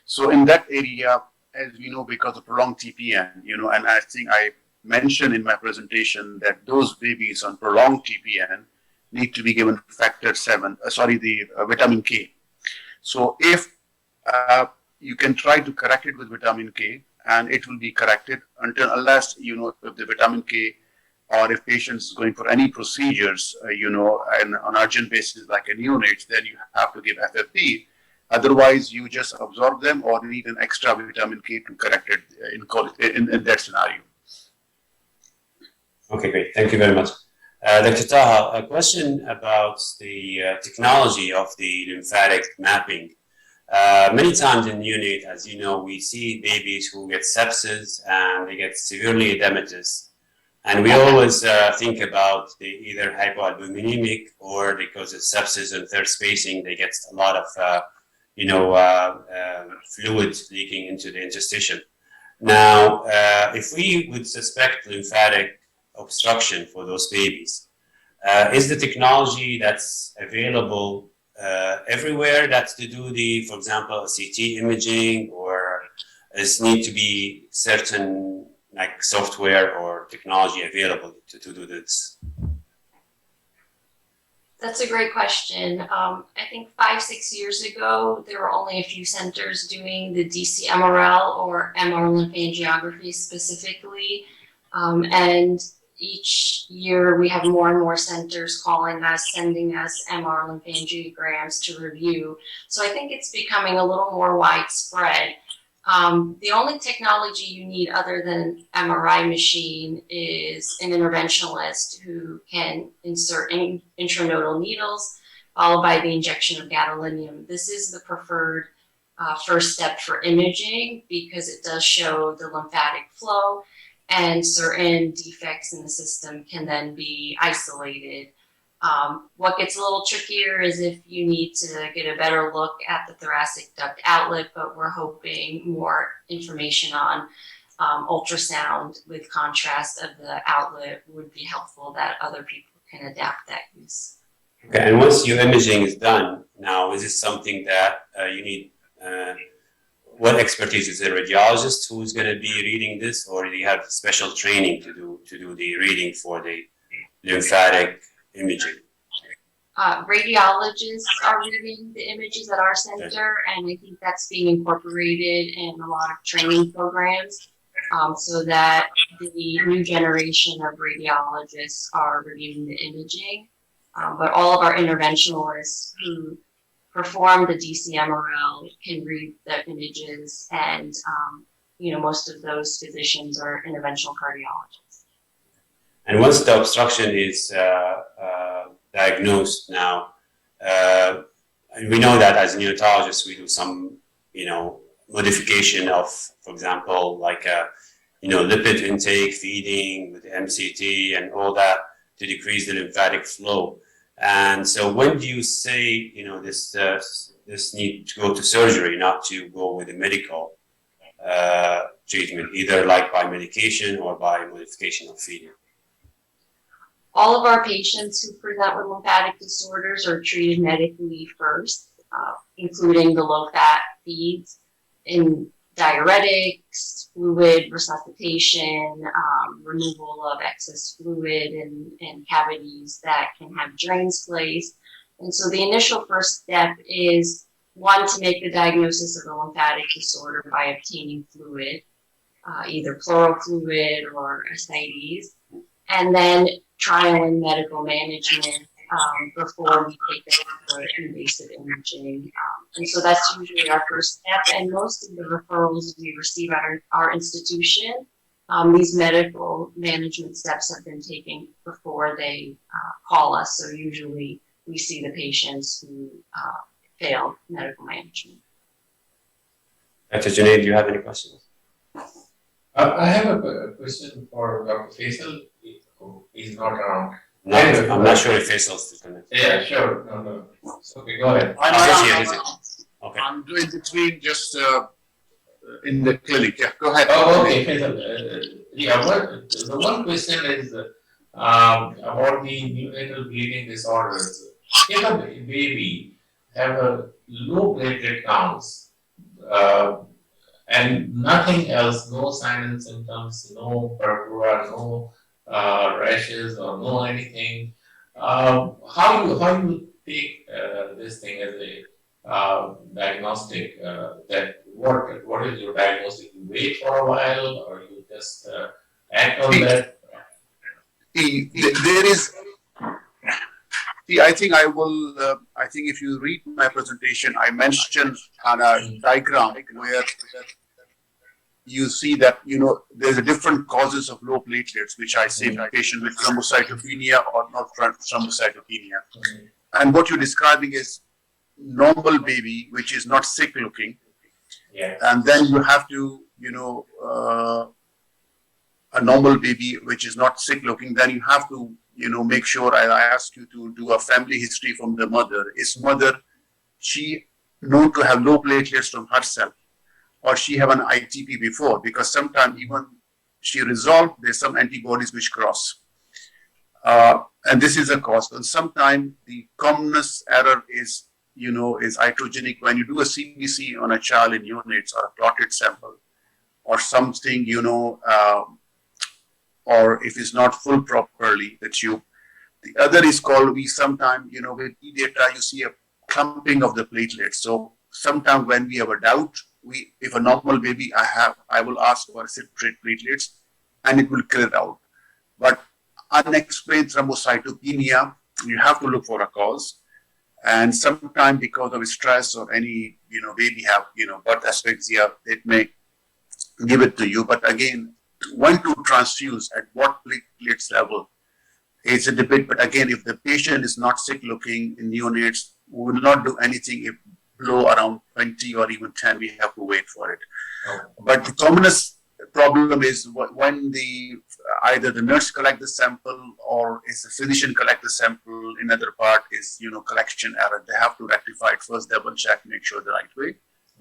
So in that area, as we know, because of prolonged TPN, and I think I mentioned in my presentation that those babies on prolonged TPN need to be given factor 7, the vitamin K. So if you can try to correct it with vitamin K, and it will be corrected unless, if the vitamin K, or if patients going for any procedures, and on urgent basis like a neonate, then you have to give FFP. Otherwise, you just absorb them or need an extra vitamin K to correct it in that scenario. Okay, great. Thank you very much. Dr. Taha, a question about the technology of the lymphatic mapping. Many times in neonate, as you know, we see babies who get sepsis and they get severely edematous. And we always think about the either hypoalbuminemic or because of sepsis and third spacing, they get a lot of fluid leaking into the interstitium. Now, if we would suspect lymphatic obstruction for those babies, is the technology that's available everywhere that's to do for example, CT imaging, or is need to be certain like software or technology available to do this? That's a great question. I think 5-6 years ago, there were only a few centers doing the DCMRL or MR lymphangiography specifically. And each year we have more and more centers calling us, sending us MR lymphangiograms to review. So I think it's becoming a little more widespread. The only technology you need other than MRI machine is an interventionalist who can insert intranodal needles followed by the injection of gadolinium. This is the preferred first step for imaging because it does show the lymphatic flow, and certain defects in the system can then be isolated. What gets a little trickier is if you need to get a better look at the thoracic duct outlet, but we're hoping more information on ultrasound with contrast of the outlet would be helpful, that other people can adapt that use. Okay, and once your imaging is done, now is this something that you need? What expertise is there? A radiologist who's going to be reading this, or do you have special training to do the reading for the lymphatic imaging? Radiologists are reading the images at our center, and I think that's being incorporated in a lot of training programs so that the new generation of radiologists are reviewing the imaging. But all of our interventionalists who perform the DCMRL can read the images, and most of those physicians are interventional cardiologists. And once the obstruction is diagnosed now, and we know that as neonatologists we do some, modification of, for example, like lipid intake, feeding with the MCT and all that to decrease the lymphatic flow. And so when do you say, this need to go to surgery, not to go with a medical treatment, either like by medication or by modification of feeding? All of our patients who present with lymphatic disorders are treated medically first, including the low-fat feeds. In diuretics, fluid resuscitation, removal of excess fluid and cavities that can have drains placed. And so the initial first step is one, to make the diagnosis of the lymphatic disorder by obtaining fluid, either pleural fluid or ascites, and then trialing medical management before we take it for invasive imaging. And so that's usually our first step. And most of the referrals we receive at our institution, these medical management steps have been taken before they call us. So usually we see the patients who failed medical management. Dr. Junaid, do you have any questions? I have a question for Dr. Faisal, who is not around. No, I'm not sure if Faisal's still connected. Yeah, sure. No. Okay, go ahead. Okay. I'm doing between just in the clinic. Yeah, go ahead. Oh, okay, Faisal. The one question is about the neonatal bleeding disorders. If a baby have a low platelet counts and nothing else, no signs and symptoms, no purpura, no rashes or no anything, how you take this thing as a diagnostic? That what is your diagnostic? You wait for a while, or you just act on that? There is. I think I will. I think if you read my presentation, I mentioned on a diagram where you see that there's a different causes of low platelets, which I say patient with thrombocytopenia or not thrombocytopenia. And what you're describing is normal baby, which is not sick looking. Yeah. And then you have to, a normal baby which is not sick looking, then you have to, make sure. I ask you to do a family history from the mother. Is mother, she known to have low platelets from herself, or she have an ITP before? Because sometimes even she resolved, there's some antibodies which cross. And this is a cause. And sometimes the commonest error is iatrogenic. When you do a CBC on a child in neonates or a clotted sample or something, or if it's not full properly, the tube. The other is called, we sometimes, with e-data, you see a clumping of the platelets. So sometimes when we have a doubt, if a normal baby I will ask for citrate platelets and it will clear it out. But unexplained thrombocytopenia, you have to look for a cause. And sometimes because of stress or any, baby have, birth asphyxia, it may give it to you. But again, when to transfuse at what platelets level, it's a debate. But again, if the patient is not sick looking in neonates, we will not do anything. If below around 20 or even 10, we have to wait for it. Okay. But the commonest problem is when either the nurse collect the sample or is the physician collect the sample. Another part is collection error. They have to rectify it first, double check, make sure the right way,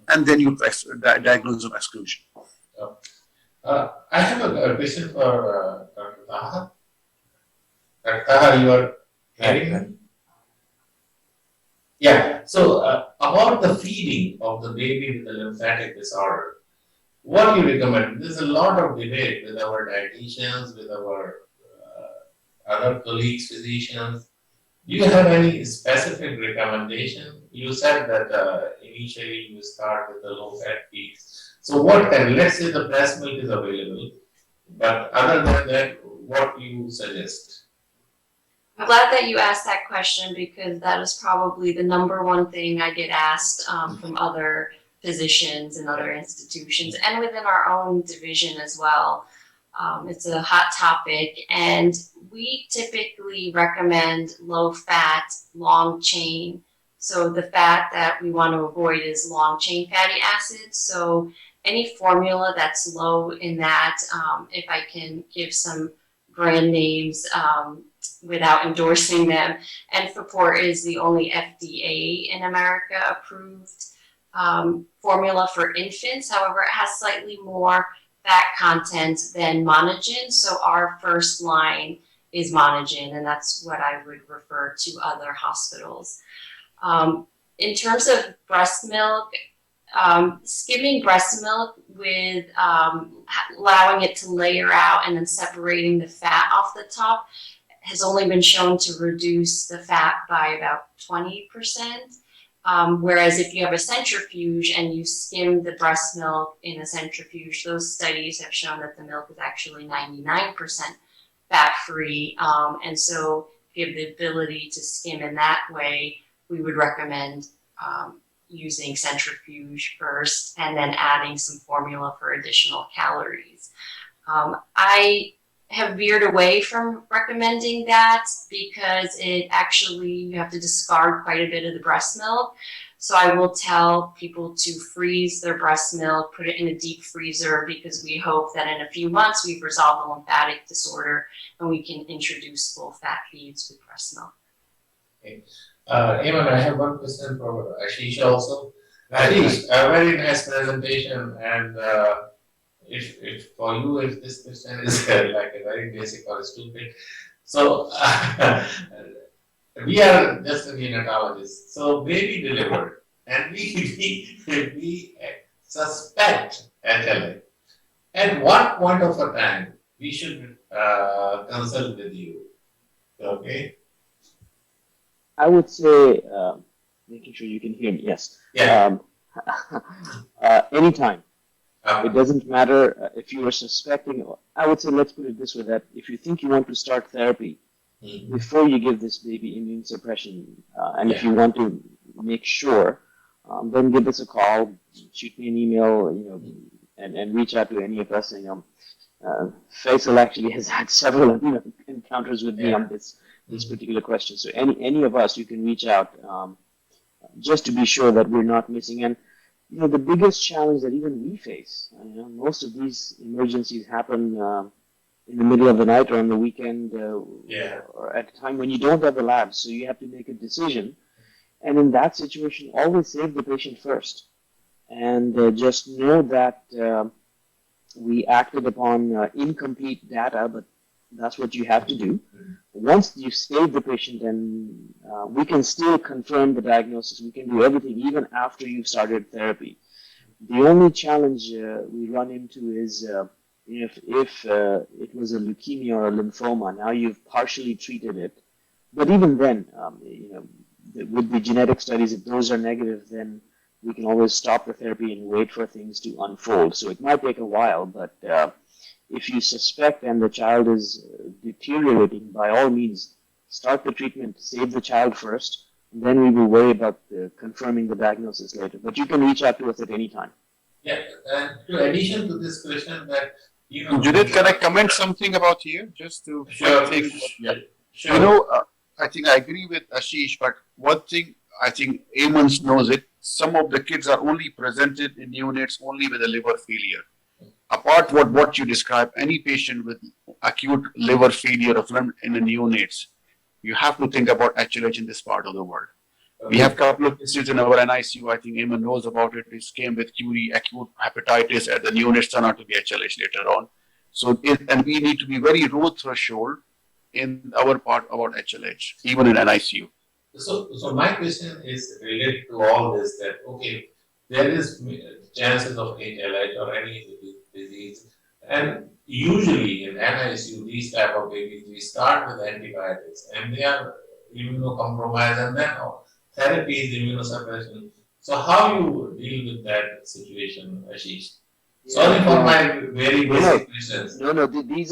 and then you diagnose of exclusion. I have a question for Dr. Taha. Dr. Taha, you are hearing me? Yeah. So about the feeding of the baby with the lymphatic disorder, what do you recommend? There's a lot of debate with our dietitians, with our other colleagues, physicians. Do you have any specific recommendation? You said that initially you start with the low-fat feeds. So what can, let's say the breast milk is available, but other than that, what do you suggest? I'm glad that you asked that question because that is probably the number one thing I get asked from other physicians and other institutions and within our own division as well. It's a hot topic, and we typically recommend low fat, long chain. So the fat that we want to avoid is long chain fatty acids. So any formula that's low in that, if I can give some brand names without endorsing them, Enfaport is the only FDA in America approved formula for infants. However, it has slightly more fat content than Monogen. So our first line is Monogen, and that's what I would refer to other hospitals. In terms of breast milk, skimming breast milk with allowing it to layer out and then separating the fat off the top has only been shown to reduce the fat by about 20%. Whereas if you have a centrifuge and you skim the breast milk in a centrifuge, those studies have shown that the milk is actually 99% fat-free. And so if you have the ability to skim in that way, we would recommend using centrifuge first and then adding some formula for additional calories. I have veered away from recommending that because it actually, you have to discard quite a bit of the breast milk. So I will tell people to freeze their breast milk, put it in a deep freezer, because we hope that in a few months we've resolved the lymphatic disorder and we can introduce full fat feeds with breast milk. Okay. Eamon, I have one question for Ashish also. Ashish, a very nice presentation, and if for you, if this question is like a very basic or stupid, so we are just a neonatologist, so baby delivered, and we suspect HLA. At what point of a time we should consult with you? Okay. I would say, making sure you can hear me. Yes. Yeah. Anytime. It doesn't matter if you are suspecting. I would say, let's put it this way: that if you think you want to start therapy before you give this baby immune suppression, and if you want to make sure, then give us a call, shoot me an email, and reach out to any of us. Faisal actually has had several encounters with me on this particular question. So any of us, you can reach out just to be sure that we're not missing. And the biggest challenge that even we face, most of these emergencies happen in the middle of the night or on the weekend, or at a time when you don't have the lab. So you have to make a decision. And in that situation, always save the patient first. And just know that we acted upon incomplete data, but that's what you have to do. Once you save the patient, then we can still confirm the diagnosis. We can do everything even after you've started therapy. The only challenge we run into is if it was a leukemia or a lymphoma, now you've partially treated it. But even then, with the genetic studies, if those are negative, then we can always stop the therapy and wait for things to unfold. So it might take a while, but if you suspect and the child is deteriorating, by all means, start the treatment, save the child first, and then we will worry about confirming the diagnosis later. But you can reach out to us at any time. Yeah, and in addition to this question that, Judith, can I comment something about here? Just to take, Sure. I think I agree with Ashish, but one thing I think Eamon knows it, some of the kids are only presented in neonates only with a liver failure. Apart from what you describe, any patient with acute liver failure in the neonates, you have to think about HLH in this part of the world. We have a couple of cases in our NICU. I think Eamon knows about it. It came with Curie, acute hepatitis, and the neonates turn out to be HLH later on. So, and we need to be very low threshold in our part about HLH, even in NICU. So my question is related to all this, that, okay, there is chances of HLH or any disease, and usually in NICU, these type of babies, we start with antibiotics, and they are immunocompromised, and then therapy is immunosuppression. So how you deal with that situation, Ashish? Sorry for my very basic questions. No, these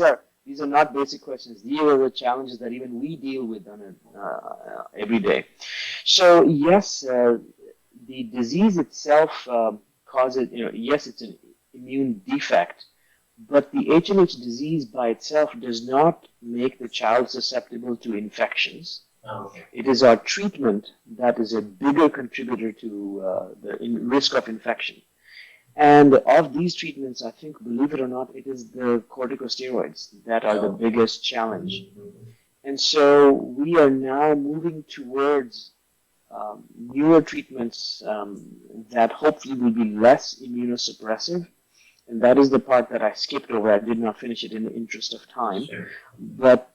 are not basic questions. These are the challenges that even we deal with on every day. So yes, the disease itself causes, yes, it's an immune defect, but the HLH disease by itself does not make the child susceptible to infections. Okay. It is our treatment that is a bigger contributor to the risk of infection. And of these treatments, I think, believe it or not, it is the corticosteroids that are the biggest challenge. And so we are now moving towards newer treatments that hopefully will be less immunosuppressive And that is the part that I skipped over. I did not finish it in the interest of time. Sure. But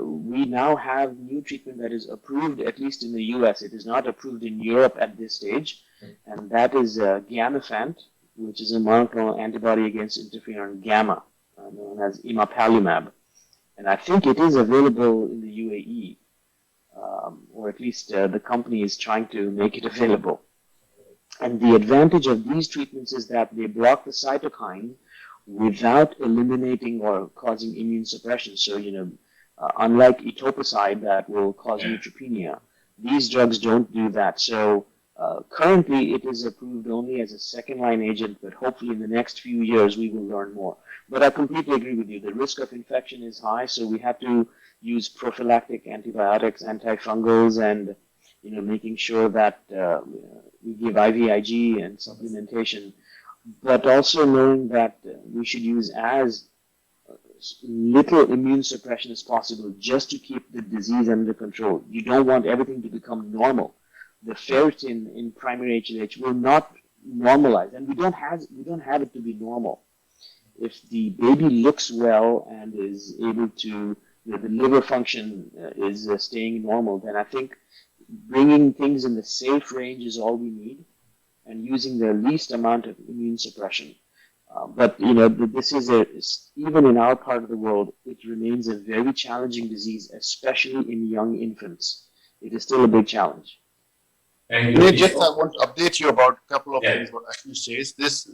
we now have new treatment that is approved, at least in the US. It is not approved in Europe at this stage. And that is Gamifant, which is a monoclonal antibody against interferon gamma, known as emapalumab. And I think it is available in the UAE, or at least the company is trying to make it available. And the advantage of these treatments is that they block the cytokine without eliminating or causing immune suppression. So, unlike etoposide that will cause neutropenia, these drugs don't do that. So, currently it is approved only as a second-line agent, but hopefully in the next few years we will learn more. But I completely agree with you. The risk of infection is high, so we have to use prophylactic antibiotics, antifungals, and making sure that we give IVIG and supplementation, but also knowing that we should use as little immune suppression as possible just to keep the disease under control. You don't want everything to become normal. The ferritin in primary HLH will not normalize, and we don't have it to be normal. If the baby looks well and is able to, the liver function is staying normal, then I think bringing things in the safe range is all we need, and using the least amount of immune suppression. But this is even in our part of the world, it remains a very challenging disease, especially in young infants. It is still a big challenge. And I want to update you about a couple of things. What Ashish says, this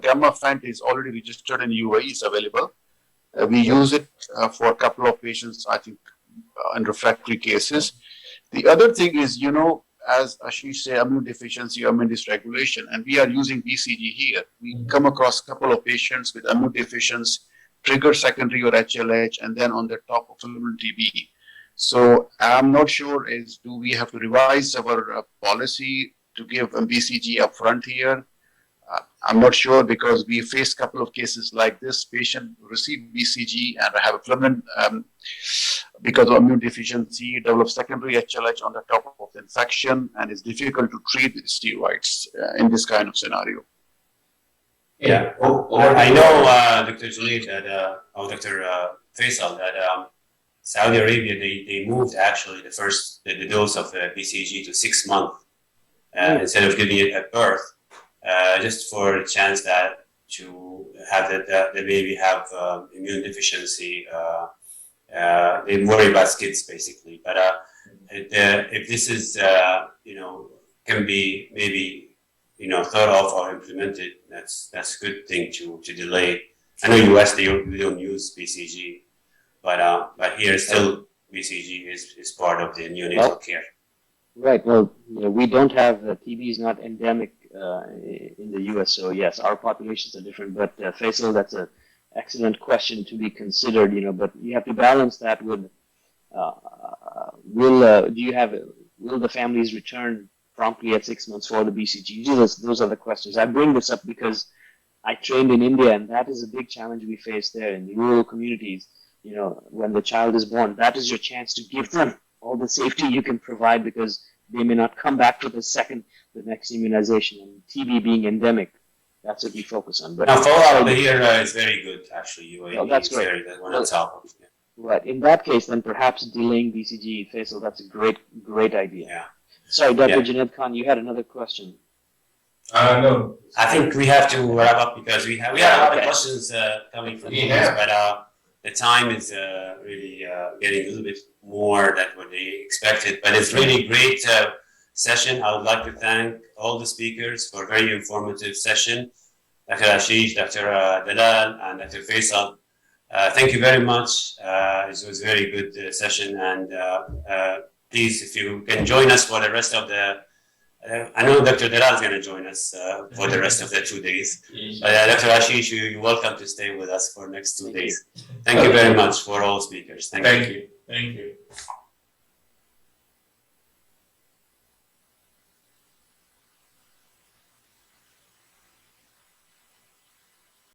Gamifant is already registered in UAE. It's available. We use it for a couple of patients, I think, in refractory cases. The other thing is, as Ashish said, immune deficiency, immune dysregulation, and we are using BCG here. We come across a couple of patients with immune deficiency, triggered secondary or HLH, and then on the top of fulminant TB. So I'm not sure do we have to revise our policy to give BCG upfront here? I'm not sure, because we faced a couple of cases like this. Patient received BCG and have a fulminant because of immune deficiency, develops secondary HLH on the top of the infection, and it's difficult to treat with steroids in this kind of scenario. Yeah. I know, Dr. Junaid, or Dr. Faisal, that Saudi Arabia, they moved actually the dose of BCG to 6 months instead of giving it at birth, just for a chance that to have the baby have immune deficiency. They worry about kids basically, but if this is can be maybe thought of or implemented, that's a good thing to delay. I know US they don't use BCG, but here still BCG is part of the neonatal care. Right. Well, we don't have TB is not endemic in the US, so yes, our populations are different. But Faisal, that's an excellent question to be considered. But you have to balance that with will the families return promptly at 6 months for the BCG? Those are the questions. I bring this up because I trained in India, and that is a big challenge we face there in the rural communities. When the child is born, that is your chance to give them all the safety you can provide, because they may not come back for the next immunization. And TB being endemic, that's what we focus on. But now, follow-up here is very good, actually. Oh, that's great. Right. In that case, then perhaps delaying BCG, Faisal, that's a great idea. Yeah. Sorry, Dr. Junaid Khan, you had another question. No. I think we have to wrap up because we have a lot of questions coming from you, but the time is really getting a little bit more than what they expected. But it's really great session. I would like to thank all the speakers for a very informative session. Dr. Ashish, Dr. Dalal, and Dr. Faisal. Thank you very much. It was a very good session. And please, if you can join us for the rest of the I know Dr. Dalal is going to join us for the rest of the 2 days. Dr. Ashish, you're welcome to stay with us for next 2 days. Thank you very much for all speakers. Thank you. Thank you.